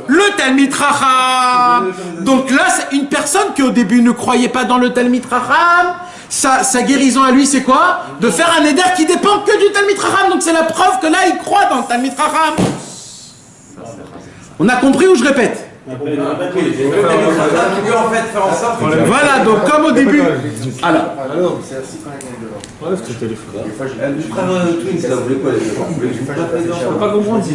Le Talmid Chacham. Donc là c'est une personne qui au début ne croyait pas dans le Talmid Chacham. Sa guérison à lui, c'est quoi? De faire un éder qui dépend que du Talmid Chacham. Donc c'est la preuve que là, il croit dans le Talmid Chacham. On a compris ou je répète? Voilà, donc comme au début. Alors. Enlève ton téléphone. Je prends un twin, ça voulait quoi? Je peux pas comprendre si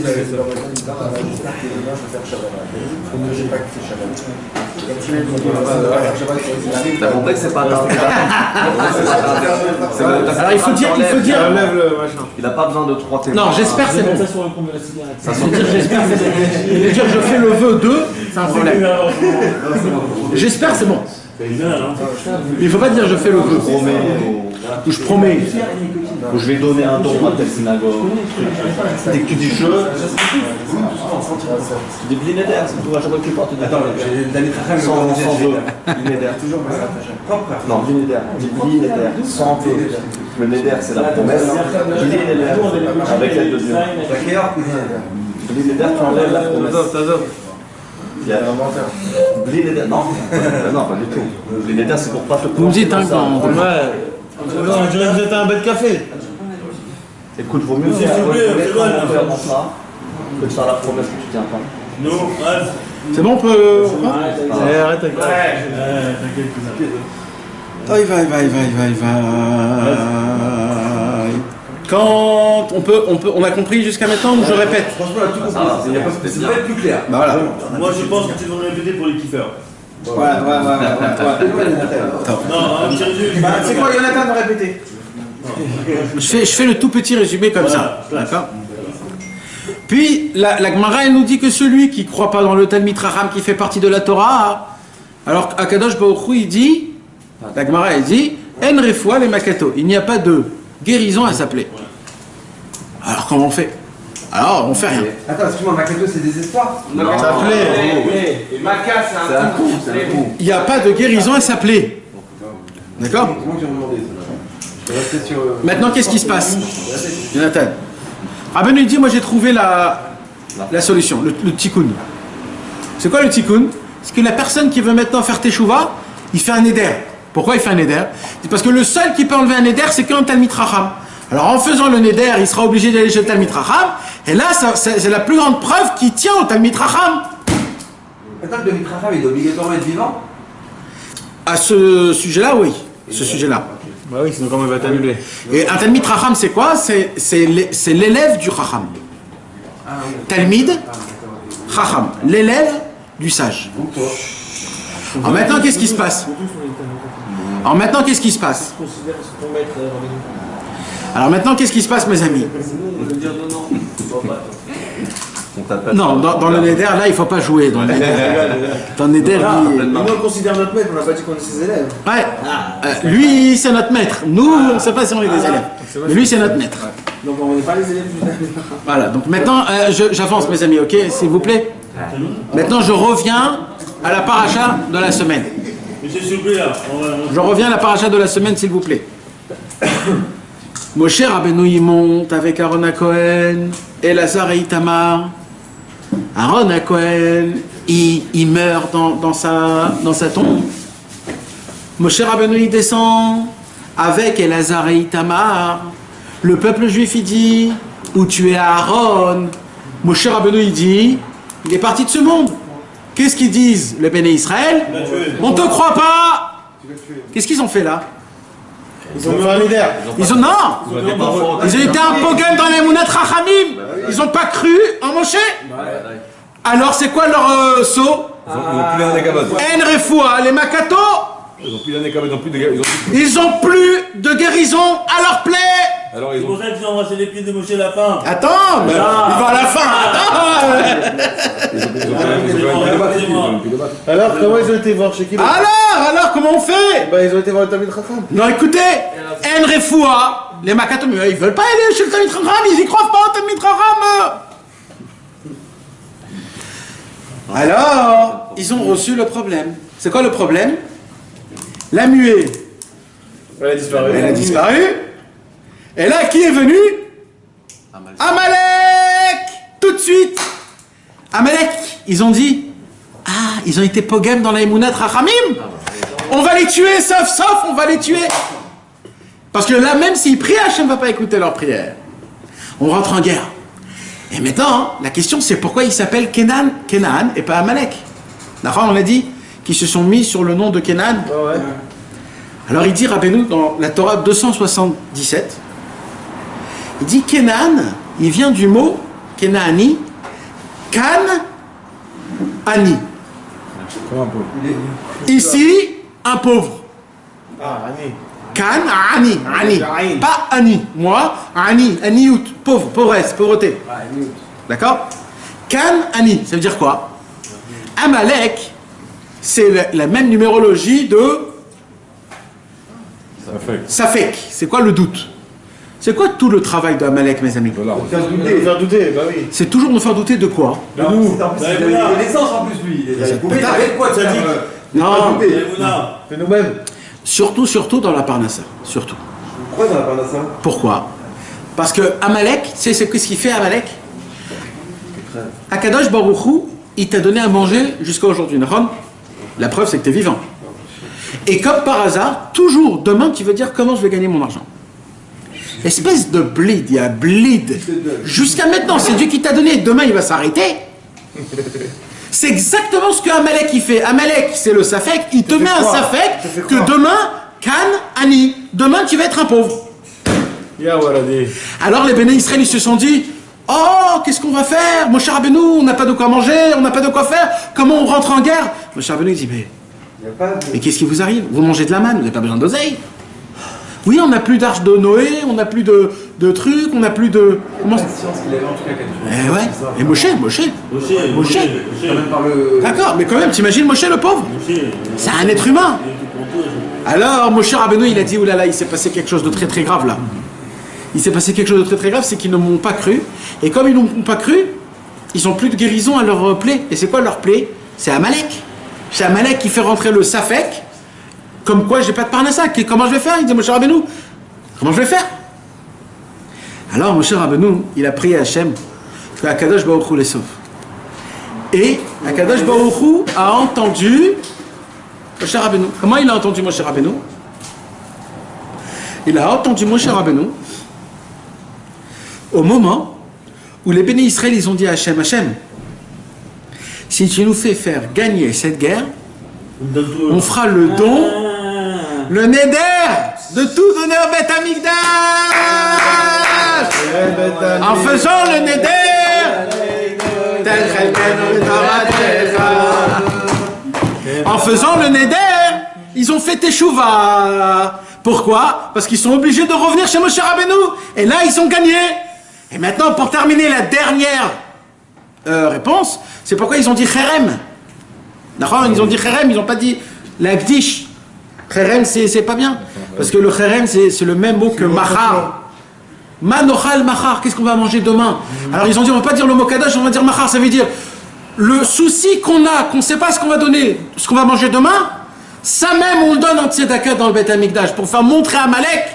t'as compris que c'est pas tard. Alors il faut dire. Il n'a pas besoin de 3 témoins. Non, j'espère que c'est bon. Ça veut dire j'espère que c'est bon. Il veut dire je fais le vœu de, c'est un problème. J'espère que c'est bon. Mais il ne faut pas dire je fais le vœu. Ou je promets. Ou je vais donner un don à telle synagogue. Dès que tu dis je, tu dis blinéder, c'est tout. À chaque fois que tu portes, tu dis attends, sans vœu. Blinéder. Non, blinéder. Dis blinéder. Sans vœu. Le néder, c'est la promesse. Blinéder. Avec l'aide de Dieu. Blinéder, tu enlèves la promesse. Blinéder, non. Non, pas du tout. Blinéder, c'est pour pas te Vous me dites un quand. Non, on dirait que vous êtes à un bel café. Écoute, vaut mieux faire dans ça que de faire la promesse que tu tiens pas. Non, C'est bon, on peut. Arrête avec ça. Oh, il va. quand on a compris jusqu'à maintenant ou je répète? Franchement, on a tout compris. Il n'y a pas c'est pas être plus clair. Bah voilà. Moi je pense que tu dois répéter pour les kiffeurs. Ouais. Non, un petit résumé. C'est quoi, Jonathan, de répéter? Je fais le tout petit résumé comme ça. D'accord. Puis la Gemara elle nous dit que celui qui ne croit pas dans le Talmid Chacham qui fait partie de la Torah, alors Akadosh Baruch Hu il dit, la Gemara elle dit, En refoua les makato, il n'y a pas de guérison à s'appeler. Alors comment on fait? Alors on fait rien. Attends, excuse-moi, Makato, c'est des espoirs? Et Maka, c'est un coup. Il n'y a pas de guérison à s'appeler. D'accord? Comment tu demandé ça? Je vais rester sur. Maintenant qu'est-ce qui se passe? Jonathan. Rabbeinu dit, moi j'ai trouvé la solution, le tikkun. C'est quoi le tikkun? C'est que la personne qui veut maintenant faire teshuva, il fait un éder. Pourquoi il fait un éder? C'est parce que le seul qui peut enlever un éder, c'est qu'un Talmid Chacham. Alors en faisant le neder, il sera obligé d'aller chez le Talmid Chacham, et là c'est la plus grande preuve qu'il tient au Talmid Chacham. Attends, le Talmid Chacham, il doit obligatoirement être vivant? À ce sujet-là, oui. Ce sujet-là. Bah oui, sinon comment il va t'annuler? Et un Talmid Chacham, c'est quoi? C'est l'élève du Chacham. Talmid Chacham, l'élève du sage. Alors maintenant, qu'est-ce qui se passe? Alors maintenant, qu'est-ce qui se passe, mes amis? Non, dans le Neder, là, il ne faut pas jouer. Dans le Neder, Nous, on considère notre maître, on n'a pas dit qu'on est ses élèves. ouais. Lui, c'est notre maître. Nous, on ne sait pas si on est des élèves. Mais lui, c'est notre maître. Donc on n'est pas les élèves du Talmid. Voilà, donc maintenant, j'avance, mes amis, ok? S'il vous plaît. Maintenant, je reviens à la paracha de la semaine. Monsieur, s'il vous plaît, là. Je reviens à la paracha de la semaine, s'il vous plaît. Moshe Rabbeinu, il monte avec Aaron à Cohen, Elazar et Itamar. Aaron à Cohen, il meurt dans sa tombe. Moshe Rabbeinu, il descend avec Elazar et Itamar. Le peuple juif, il dit, où tu es Aaron? Moshe Rabbeinu, il dit, il est parti de ce monde. Qu'est-ce qu'ils disent, les Béné Israël? On te croit pas. Qu'est-ce qu'ils ont fait là? Ils ont fait un leader. Ils ont été un pogum dans les Mounat Chachamim. Ils n'ont pas cru en Moshe. Alors c'est quoi leur saut? Ils ont plus l'année cabane. En refoua, les Makato. Ils ont plus l'année cabane, Ils ont plus de guérison à leur plaie. Alors C'est ils ont. pour ça qu'ils ont embrassé les pieds de Moshe Lapin. Attends, mais il va à la fin. Alors, comment ils ont été voir chez qui? Alors, comment on fait? Bah, ils ont été voir le Talmid Chacham. Non, écoutez, En refoua, les Makato, mais ils veulent pas aller chez le Talmid Chacham, ils y croient pas au Talmid Chacham. Alors, ils ont reçu le problème. C'est quoi le problème? La muée, Elle a disparu. elle a disparu. Et là, qui est venu? Amalek. Tout de suite. Amalek, ils ont dit, ils ont été pogem dans la Emunat Rachamim. On va les tuer, sauf, on va les tuer. Parce que là, même s'ils prient, Hachem ne va pas écouter leur prière. On rentre en guerre. Et maintenant, la question c'est pourquoi ils s'appellent Kenan et pas Amalek. D'accord, on a dit qu'ils se sont mis sur le nom de Kenan. Ouais. Alors il dit, rappelez-nous, dans la Torah 277, il dit Kenan, il vient du mot Kenani, Kan, Ani. Ici, un pauvre. Ah, Annie. Kan, Ani, Ani. Pas Ani. Moi, Ani, Aniout, pauvre, pauvresse, pauvreté. D'accord? Kan, Ani, ça veut dire quoi? Amalek, c'est la même numérologie de Safek. C'est quoi le doute? C'est quoi tout le travail d'Amalek, mes amis? Faire douter, bah oui. C'est toujours nous faire douter de quoi? De nous. En plus, il a l'essence en plus, lui. Il est coupé avec quoi, ça dit? Non, De nous-mêmes. surtout dans la Parnassa. Surtout. Pourquoi dans la Parnassa? Pourquoi? Parce que Amalek, c'est ce qu'il fait Amalek? Akadosh Baruch Hu, il t'a donné à manger jusqu'à aujourd'hui. La preuve, c'est que tu es vivant. Et comme par hasard, toujours demain, tu veux dire comment je vais gagner mon argent. Espèce de bleed, il y a bleed. Jusqu'à maintenant, c'est Dieu qui t'a donné. Demain, il va s'arrêter. C'est exactement ce que Amalek il fait. Amalek, c'est le Safek. Il te met un Safek que demain, Kan, Ani. Demain, tu vas être un pauvre. Alors les Béné Israël, ils se sont dit, oh, qu'est-ce qu'on va faire? Moshe Rabbeinu, on n'a pas de quoi manger, on n'a pas de quoi faire, comment on rentre en guerre? Moshe Rabbeinu dit, mais qu'est-ce qui vous arrive? Vous mangez de la manne, vous n'avez pas besoin d'oseille. Oui, on n'a plus d'arche de Noé, on n'a plus de trucs, on n'a plus de... Comment ça? Eh ouais, et Moshe. D'accord, mais quand même, t'imagines Moshe le pauvre? C'est un être humain. Alors, Moshe Rabbeinu, il a dit, oulala, il s'est passé quelque chose de très très grave là. Il s'est passé quelque chose de très très grave, c'est qu'ils ne m'ont pas cru. Et comme ils ne m'ont pas cru, ils n'ont plus de guérison à leur plaie. Et c'est quoi leur plaie? C'est Amalek. C'est Amalek qui fait rentrer le Safek. Comme quoi, j'ai pas de parnassa. Comment je vais faire? Il dit, Moshe Rabbeinu, comment je vais faire? Alors, Moshe Rabbeinu, il a prié à Hachem que Akadosh Baruch Hu les sauve. Et Akadosh Baruch Hu a entendu Moshe Rabbeinu. Comment il a entendu Moshe Rabbeinu? Il a entendu Moshe Rabbeinu au moment où les Béné Israël, ils ont dit à Hachem, Hachem, si tu nous fais faire gagner cette guerre, on fera le don, le neder, de tout donner au Beth Amikdash. En faisant le neder, en faisant le neder, ils ont fait teshuva. Pourquoi? Parce qu'ils sont obligés de revenir chez Moshe Rabbeinu. Et là, ils ont gagné. Et maintenant, pour terminer la dernière réponse, c'est pourquoi ils ont dit Cherem. D'accord? Ils ont dit Cherem, ils n'ont pas dit la Gdish. Cherem, c'est pas bien. Parce que le Cherem, c'est le même mot que Machar. Manochal Machar, qu'est-ce qu'on va manger demain? Alors ils ont dit, on ne va pas dire le mot Kadosh, on va dire Machar, ça veut dire le souci qu'on a, qu'on ne sait pas ce qu'on va donner, ce qu'on va manger demain, ça même on le donne en tzedaka dans le Beth Amikdash pour faire montrer à Malek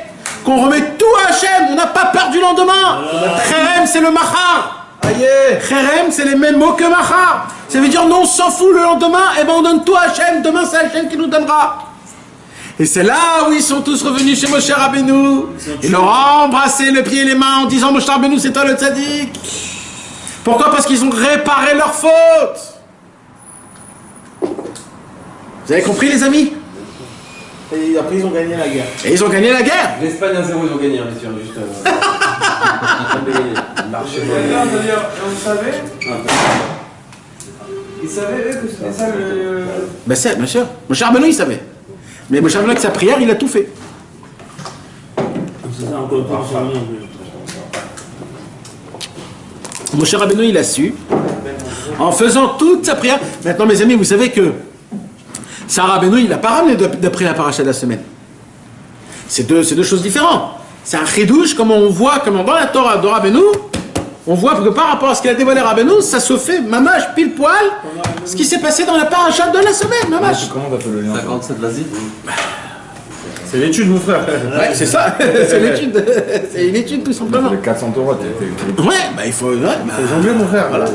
qu'on remet tout à Hachem, on n'a pas peur du lendemain. Cherem, c'est le Machar. Cherem, c'est les mêmes mots que Machar. Ça veut dire non, on s'en fout le lendemain, et ben on donne tout à Hachem, demain c'est Hachem qui nous donnera. Et c'est là où ils sont tous revenus chez Moshe Rabbeinu. Ils leur ont embrassé le pied et les mains en disant Moshe Rabbeinu, c'est toi le tzaddik. Pourquoi? Parce qu'ils ont réparé leurs fautes. Vous avez compris les amis? Et après ils ont gagné la guerre. Et ils ont gagné la guerre. L'Espagne 1-0, ils ont gagné, bien sûr, juste. On savait. Ils savaient eux que c'était ça le... Ben c'est, bien sûr. Moshe Rabbeinu, il savait. Mais Moshe Rabbeinu, avec sa prière, il a tout fait. C'est ça encore pas Moshe Rabbeinu, il a su. En faisant toute sa prière. Maintenant, mes amis, vous savez que Sarah Rabbeinu, il n'a pas ramené d'après la paracha de la semaine. C'est deux choses différentes. C'est un chidouche, comme on voit, comme dans la Torah de Rabbeinu, on voit que par rapport à ce qu'il a dévoilé Rabbeinu, ça se fait, mamash, pile poil, ce qui s'est passé dans la paracha de la semaine, mamash. Comment on appelle le lien? 57, vas-y. C'est l'étude, mon frère. Ouais, c'est ça, c'est l'étude, c'est une étude tout simplement. Les 400 €, Ouais, bah il faut... Ouais, bah, C'est anglais, mon frère. voilà,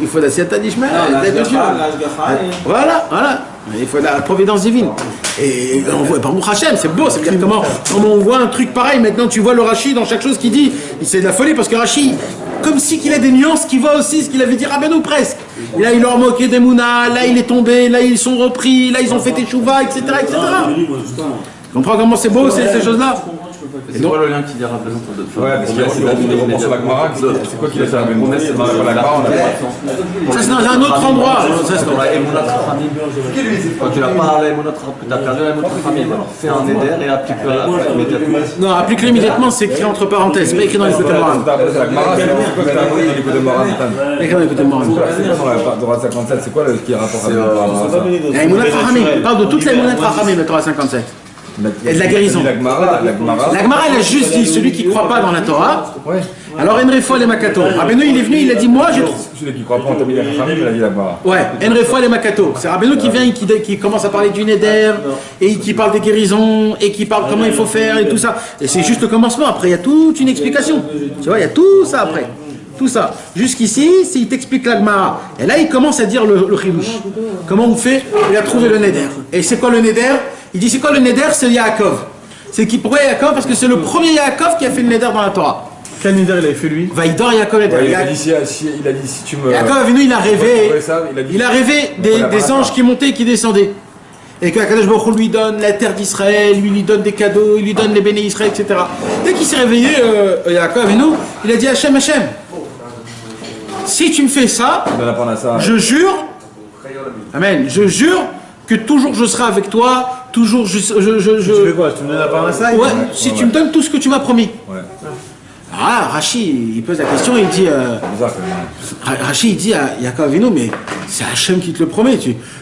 il faut la siata d'Ishmael, Voilà. voilà. Il faut la providence divine. Et on voit, Baruch Hashem, c'est beau, c'est-à-dire comment on voit un truc pareil, maintenant tu vois le Rashi dans chaque chose qu'il dit, c'est de la folie parce que Rashi, comme si qu'il a des nuances qui voit aussi ce qu'il avait dit Rabbeinu presque. Là il leur moquait des Mouna, là il est tombé, là ils sont repris, là ils ont fait teshuva, etc. etc. Tu comprends comment c'est beau ces choses-là? C'est quoi le lien qui dit Rabbeinu entre deux? Ouais, parce qu'il y a aussi le roman sur la Gemara. C'est quoi qui a fait la promesse? C'est la Gemara, on a pas. Ça c'est dans un autre endroit. Ça, c'est Dans la Emunat Rachamim. Quand tu n'as pas la Emunat Rachamim, que tu as perdu la Emunat Rachamim, alors fais un éder et applique-le immédiatement. Non, applique-le immédiatement, c'est écrit entre parenthèses, c'est pas écrit dans les côtés morales. C'est la Gemara, c'est quoi que tu as appris dans les côtés morales? Écrit dans les côtés morales. C'est quoi dans la Torah 57? C'est quoi qui est rapport à ça? La Emunat Rachamim, on parle de toute la Emunat Rachamim, la Torah 57. Et de la guérison. La Gemara, La Gemara, elle a juste dit, celui qui ne croit pas dans la Torah, ouais. alors Enrefo les Makato. Rabbeinu, il est venu, il a dit, moi, je... Celui qui croit pas en Tamil Rachamim, il a dit la Gemara. Ouais, Enrefo les Makato. C'est Rabbeinu qui vient, qui commence à parler du Neder, et qui parle des guérisons, et qui parle comment il faut faire, et tout ça. Et c'est juste le commencement, après, il y a toute une explication. Tu vois, il y a tout ça après. Tout ça. Jusqu'ici, il t'explique la Gemara. Et là, il commence à dire le chidouche. Comment on fait? Il a trouvé le Neder. Et c'est quoi le Neder? Il dit, c'est quoi le Neder? C'est Yaakov. C'est qui? Pourquoi Yaakov? Parce que c'est le premier Yaakov qui a fait le Neder dans la Torah. Quel neder il avait fait lui? Vaïdor Yaakov Neder. Il a dit si tu me. Yaakov est venu, il a rêvé des anges qui montaient et qui descendaient. et que Akadosh Baruch Hu lui donne la terre d'Israël, lui donne des cadeaux, il lui donne les béné Israël, etc. Dès qu'il s'est réveillé, Yaakov et nous, il a dit Hachem, Hachem, si tu me fais ça, je jure, amen, je jure que toujours je serai avec toi, toujours Tu fais quoi? Tu me donnes la parnassa? Ouais, si tu me donnes tout ce que tu m'as promis. Ouais. Ah, Rachi, il pose la question, il dit, Rachi, il dit à Yaakov Avinu, mais c'est Hachem qui te le promet.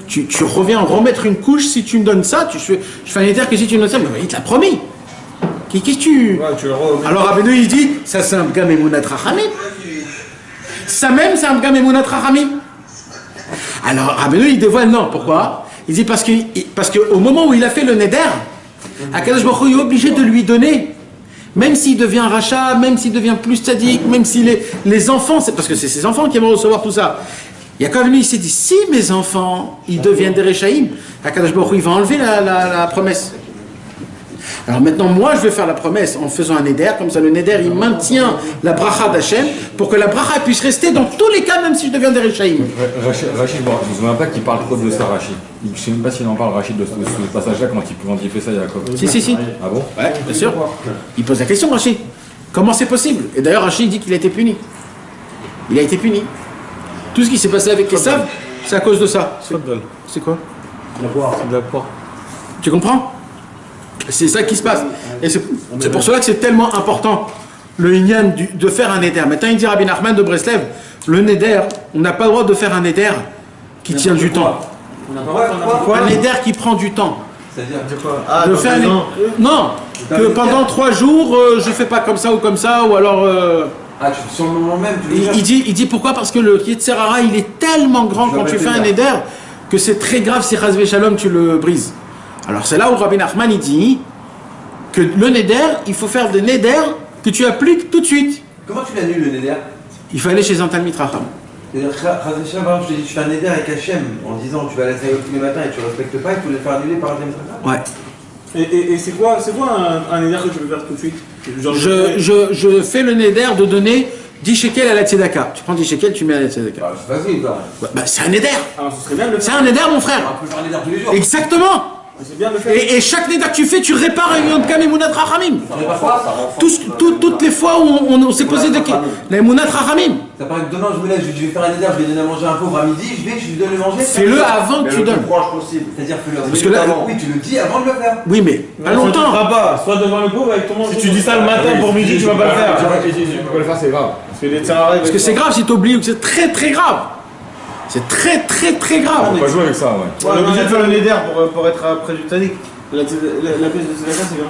Tu reviens en remettre une couche si tu me donnes ça. Je fais un éther que si tu me donnes ça, mais il te l'a promis. Qu'est-ce que tu... Ouais, tu le remets. Alors Avinu, il dit, ça c'est un Bgam Emunat Rachamim. Ça même, c'est un Bgam Emunat Rachamim. Alors Avinu, il dévoile non. Pourquoi? Il dit parce qu'au moment où il a fait le Neder, Akadosh Baruch Hu est obligé de lui donner. Même s'il devient rachat, même s'il devient plus tzaddik, même si les enfants, c'est parce que c'est ses enfants qui vont recevoir tout ça. Yaakov il s'est dit, si mes enfants, ils deviennent des Rechaïm, Akadosh Baruch Hu, il va enlever la promesse. Alors maintenant, moi, je vais faire la promesse en faisant un éder, comme ça le néder, il maintient la bracha d'Hachem, pour que la bracha puisse rester dans tous les cas, même si je deviens des Rechaïm. Rachid, bon, je me souviens pas qu'il parle trop de ça, Rachid. Je sais même pas s'il en parle, Rachid, de ce passage-là, quand il fait ça, Yaakov. Si. Ah bon? Ouais, bien sûr. Il pose la question, Rachid. Comment c'est possible? Et d'ailleurs, Rachid dit qu'il a été puni. Il a été puni. Tout ce qui s'est passé avec Esav, c'est à cause de ça. C'est quoi? C'est de la poire. Tu comprends? C'est ça qui se passe. Et c'est pour cela que c'est tellement important, le Inyan de faire un éder. Maintenant, il dit Rabbi Nachman de Breslev, le néder, on n'a pas le droit de faire un éder qui tient du temps. Un éder qui prend du temps. C'est-à-dire quoi? De faire non, que pendant 3 jours, je fais pas comme ça ou comme ça, ou alors... Sur le moment même, tu veux dire? il dit pourquoi? Parce que le Yetzer Hara, il est tellement grand quand tu fais un éder que c'est très grave si Chas Shalom tu le brises. Alors c'est là où Rabbi Nachman il dit que le neder, il faut faire des neder que tu appliques tout de suite. Comment tu l'annules le neder? Il faut aller chez un Talmid Racham. C'est-à-dire, par exemple, je te dis, tu fais un neder avec Hachem en disant tu vas à la synagogue tous les matins et tu ne respectes pas, et tu voulais le faire annuler par un Talmid Racham? Ouais. Et c'est quoi un neder que tu veux faire tout de suite? Genre, je fais le neder de donner 10 shekels à la tzedaka. Tu prends 10 shekels, tu mets à la tzedaka. C'est facile, ça. Bah, c'est un neder. Alors, ce serait bien de le faire. C'est un neder, mon frère. On peut faire un neder tous les jours. Exactement. C'est bien de le faire. Et chaque neder que tu fais, tu répares un Yom Kam Emunat Rachamim. Toutes les fois où on s'est posé des questions. La Emunat Rachamim. Ça paraît que demain, je vais faire un neder, je vais donner à manger à un pauvre à midi, je lui donne le manger. Fais-le avant que tu donnes. C'est-à-dire, fais-le Parce que là, oui, tu le dis avant de le faire. oui, mais pas Tu longtemps. feras pas, soit devant le pauvre avec ton manche. Si tu dis ça le matin pour midi, tu vas pas le faire. Tu peux pas le faire, c'est grave. Parce que les tsararés. Parce que c'est grave si tu oublies, c'est très très grave. C'est très très très grave. On peut pas jouer avec ça, ouais. On est obligé de faire le néder pour être près du tzadik. La pièce de Tzedaka, c'est bien.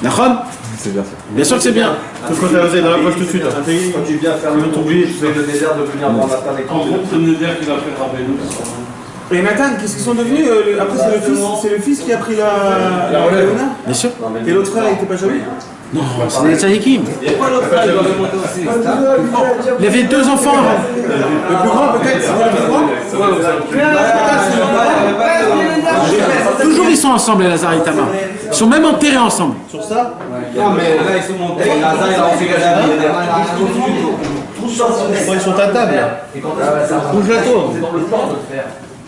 D'accord? C'est bien ça. Bien sûr que c'est bien. Tout quand t'as osé dans la poche tout de suite. Quand tu viens faire le t'oublier, tu fais le neder de venir voir matin avec En gros, c'est le neder qu'il a fait Rabbeinu. Et Nathan, qu'est-ce qu'ils sont devenus après, c'est le fils qui a pris la relève. Bien sûr. Et l'autre frère, il était pas jaloux? Non, c'est des tzadikim. Et pourquoi l'autre frère, il doit remonter aussi? Il avait 2 enfants avant. Le plus grand, peut-être, c'était le plus grand? Toujours ils sont ensemble, les Lazare et Tamar. Ils sont même enterrés ensemble. Non, mais là, ils sont montés. Lazare, il a ensuite Ils sont à table. Bouge la tour.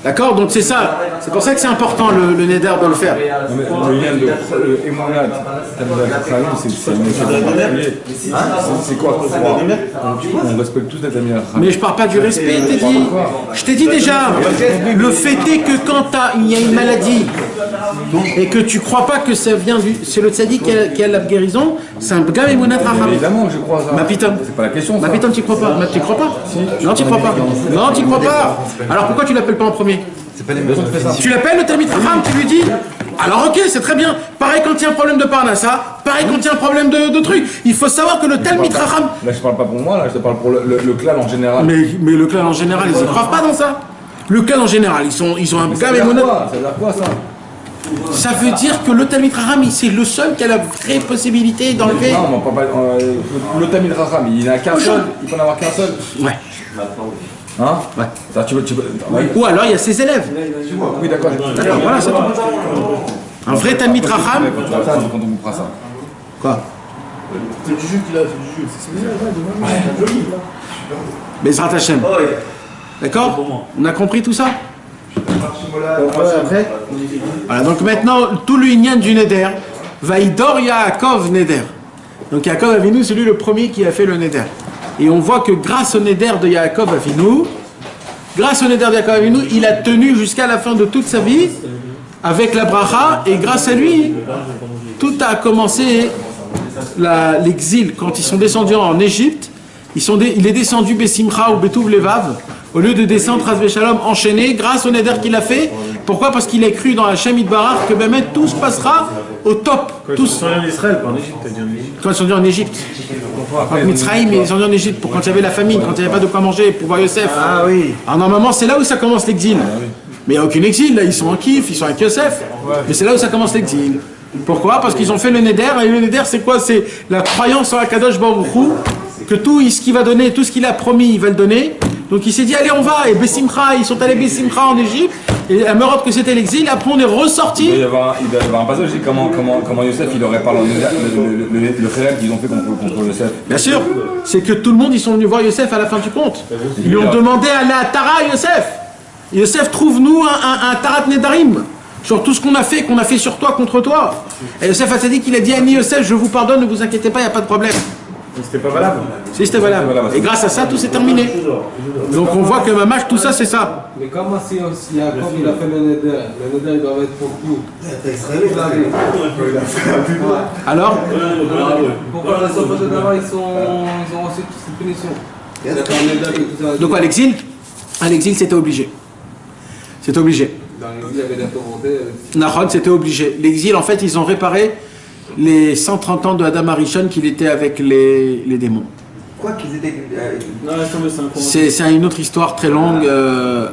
D'accord? Donc c'est ça. C'est pour ça que c'est important le neder de le faire. Non, mais le lien de Emonad, c'est quoi pour moi? On respecte tous les amis. Mais je parle pas du respect, t'ai dit. Je t'ai dit déjà. Le fait est que quand il y a une maladie et que tu crois pas que ça vient c'est le tzaddik qui a la guérison, c'est un bgam emunat racham. Évidemment, je crois ça. Ma piton. C'est pas la question. Ma piton, tu crois pas? Tu crois pas? Non, tu crois pas. Non, tu crois pas. Alors pourquoi tu l'appelles pas en premier? Tu l'appelles le Talmid Racham, tu lui dis. Alors ok, c'est très bien. Pareil quand il y a un problème de Parnassa, pareil quand il y a un problème de trucs. Il faut savoir que le Talmid Racham. Là, je parle pas pour moi, là, je te parle pour le clan en général. Mais le clan en général, ils ne croient pas dans ça. Le clan en général, ils ont un bgam emunat. Ça veut dire quoi ça? Ça veut dire que le Talmid Racham, c'est le seul qui a la vraie possibilité d'enlever. Non, mais on parle pas. Le Talmid Racham, il n'a qu'un seul, il peut en avoir qu'un seul. Ouais. Hein? Ouais. Ça, tu veux. Ou alors il y a ses élèves. Oui, d'accord. D'accord, voilà, c'est tout. Un vrai Talmid Racham. Quand on comprend ça. Quoi? C'est du jus qu'il a, c'est du jus. C'est Bezrat Hashem. D'accord? On a compris tout ça? Après. Voilà, donc maintenant, tout le Inyan du Neder, Vaïdor Yaakov Neder. Donc Yaakov Avinu, c'est lui le premier qui a fait le Neder. Et on voit que grâce au Neder de Yaakov Avinu, il a tenu jusqu'à la fin de toute sa vie avec la bracha, et grâce à lui, tout a commencé l'exil. Quand ils sont descendus en Égypte, il est descendu Bessimcha ou Betouv Levav, au lieu de descendre Ras Shalom enchaîné, grâce au Neder qu'il a fait. Pourquoi? Parce qu'il a cru dans Hachem Yitbarach que ben, tout se passera au top. Quand ils sont en Israël, pas en Égypte, t'as dit en Égypte. Quand ils sont venus en Égypte. Quand Mitzrayim, ils sont venus en Égypte pour quand il y avait la famine, quand il n'y avait pas de quoi manger, pour voir Yosef. Ah oui. Alors normalement, c'est là où ça commence l'exil. Mais il n'y a aucun exil, là, ils sont en kiff, ils sont avec Yosef. Mais c'est là où ça commence l'exil. Pourquoi? Parce qu'ils ont fait le Neder, et le Neder, c'est quoi? C'est la croyance en Akadosh Baruch Hu, que tout ce qu'il va donner, tout ce qu'il a promis, il va le donner. Donc il s'est dit, allez, on va, et Bessimcha, ils sont allés Bessimcha en Égypte, et à Europe que c'était l'exil, après on est ressorti. Il doit y avoir un passage, c'est comment Yosef, il aurait parlé le khérem qu'ils ont fait contre Yosef. Bien sûr, c'est que tout le monde, ils sont venus voir Yosef à la fin du compte. Ils lui ont demandé à la Tara Yosef. Yosef, trouve-nous un Tarat Nedarim sur tout ce qu'on a fait sur toi, contre toi. Et Yosef a dit qu'il a dit à Yosef, je vous pardonne, ne vous inquiétez pas, il n'y a pas de problème. C'était pas valable. Si, c'était valable. Et grâce à ça, tout s'est terminé. Donc on voit que Mamash, tout ça, c'est ça. Mais comment si Yaakov il a fait le Neder il doit être pour tout. Alors Pourquoi les autres d'avant ils ont reçu toute cette punition? Donc à l'exil, c'était obligé. C'était obligé. Dans l'exil, il y avait la pauvreté. Nahon, c'était obligé. L'exil, en fait, ils ont réparé les 130 ans de Adam Arishon qu'il était avec les démons. Quoi qu'ils étaient. C'est une autre histoire très longue,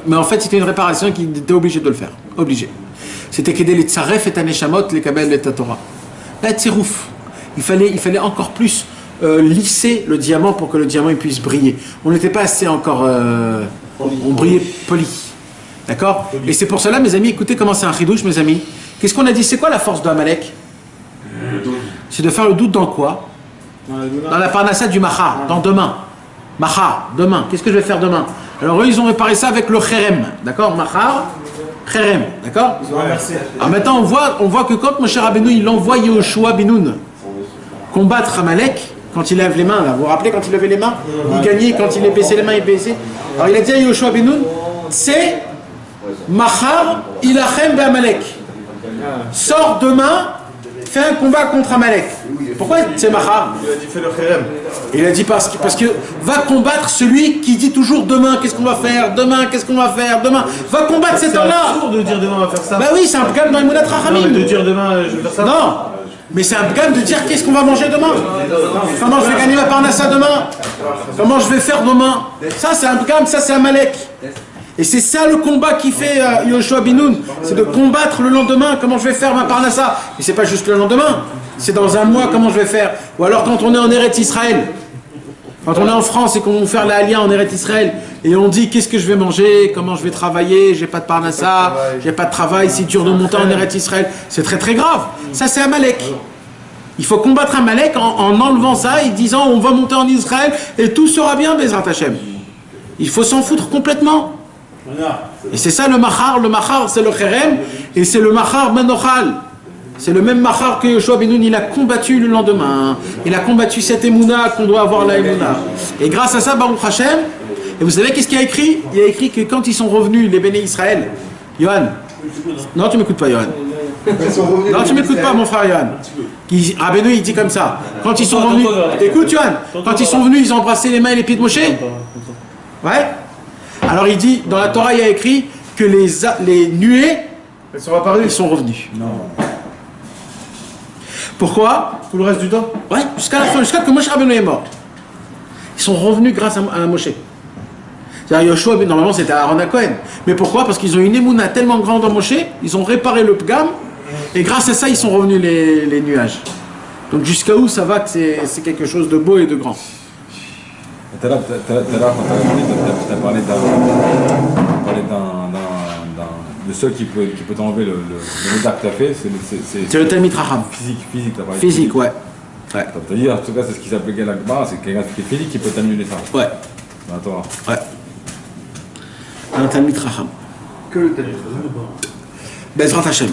mais en fait c'était une réparation qui était obligé de le faire. Obligé. C'était qu'aider les tsaref et aneshamot, les kabel et Torah. Là, tsirouf. Il fallait encore plus lisser le diamant pour que le diamant il puisse briller. On n'était pas assez encore. On brillait poli. D'accord? Et c'est pour cela, mes amis, écoutez comment c'est un chidouche, mes amis. Qu'est-ce qu'on a dit? C'est quoi la force de Amalek? C'est de faire le doute dans quoi? Dans la parnassa du Macha, dans demain. Macha, demain. Qu'est-ce que je vais faire demain? Alors eux, ils ont réparé ça avec le Kherem. D'accord? Macha, Kherem. D'accord? Alors maintenant, on voit que quand Moshe Rabbeinu, il envoie Yehoshua Benoun combattre Amalek, quand il lève les mains, là, vous vous rappelez quand il levait les mains? Il gagnait, quand il baissait les mains, il baissait. Alors il a dit à Yehoshua Benoun, c'est Machar Ilachem Be'Amalek. Sors demain, fais un combat contre Amalek. Pourquoi c'est Machar? Il a dit fais le khérem. Il a dit parce que va combattre celui qui dit toujours demain qu'est-ce qu'on va faire, demain qu'est-ce qu'on va faire, demain. Va combattre cet homme-là. C'est absurde de dire demain on va faire ça. Bah oui, c'est un pgam dans les Mounat Rachamim. Non, mais de dire demain je vais faire ça. Non, mais c'est un pgam de dire qu'est-ce qu'on va manger demain. Comment je vais gagner ma parnassa demain. Comment je vais faire demain. Ça c'est un pgam, ça c'est Amalek. Et c'est ça le combat qui fait Yehoshua Benoun, c'est de combattre le lendemain, comment je vais faire ma parnassa. Et c'est pas juste le lendemain, c'est dans un mois comment je vais faire. Ou alors quand on est en Eretz Israël, quand on est en France et qu'on veut faire la Aliyah en Eretz Israël, et on dit qu'est-ce que je vais manger, comment je vais travailler, j'ai pas de parnassa, j'ai pas de travail, c'est dur de monter en Eretz Israël, c'est très très grave. Ça c'est Amalek. Il faut combattre Amalek en enlevant ça et disant on va monter en Israël et tout sera bien, Bezrat Hashem. Il faut s'en foutre complètement. Et c'est ça le machar c'est le kherem, et c'est le machar menochal. C'est le même machar que Yehoshua Benoun, il a combattu le lendemain. Il a combattu cette émouna qu'on doit avoir la émouna. Et grâce à ça, Baruch Hashem, et vous savez qu'est-ce qu'il a écrit? Il a écrit que quand ils sont revenus, les béné Israël, Yohan, non tu m'écoutes pas Yohan. Non tu m'écoutes pas mon frère Yohan. Rabbeinu il dit comme ça, quand ils sont revenus, écoute Yohan, quand ils sont venus, ils ont embrassé les mains et les pieds de Moshe. Ouais. Alors il dit, dans la Torah il y a écrit que les nuées, Elles sont apparues. ils sont revenus. Pourquoi? Tout le reste du temps. Ouais, jusqu'à la fin, jusqu'à que Moshe Rabbeinu est mort. Ils sont revenus grâce à Moshe. C'est-à-dire Yoshua, normalement c'était Aaron Cohen. Mais pourquoi? Parce qu'ils ont une émouna tellement grande en Moshe, ils ont réparé le pgam, et grâce à ça ils sont revenus les nuages. Donc jusqu'à où ça va que c'est quelque chose de beau et de grand. Tout à l'heure, quand tu as parlé le seul qui peut t'enlever le médaille que tu as fait, C'est le Talmid Raham. Physique, t'as parlé. Physique, ouais. Ouais. C'est-à-dire, en tout cas, c'est ce qui s'appelle Galakba, c'est quelqu'un qui est physique qui peut t'annuler ça. Ouais. Dans la Torah. Ouais. Un Talmid Raham. Bezrat Hashem.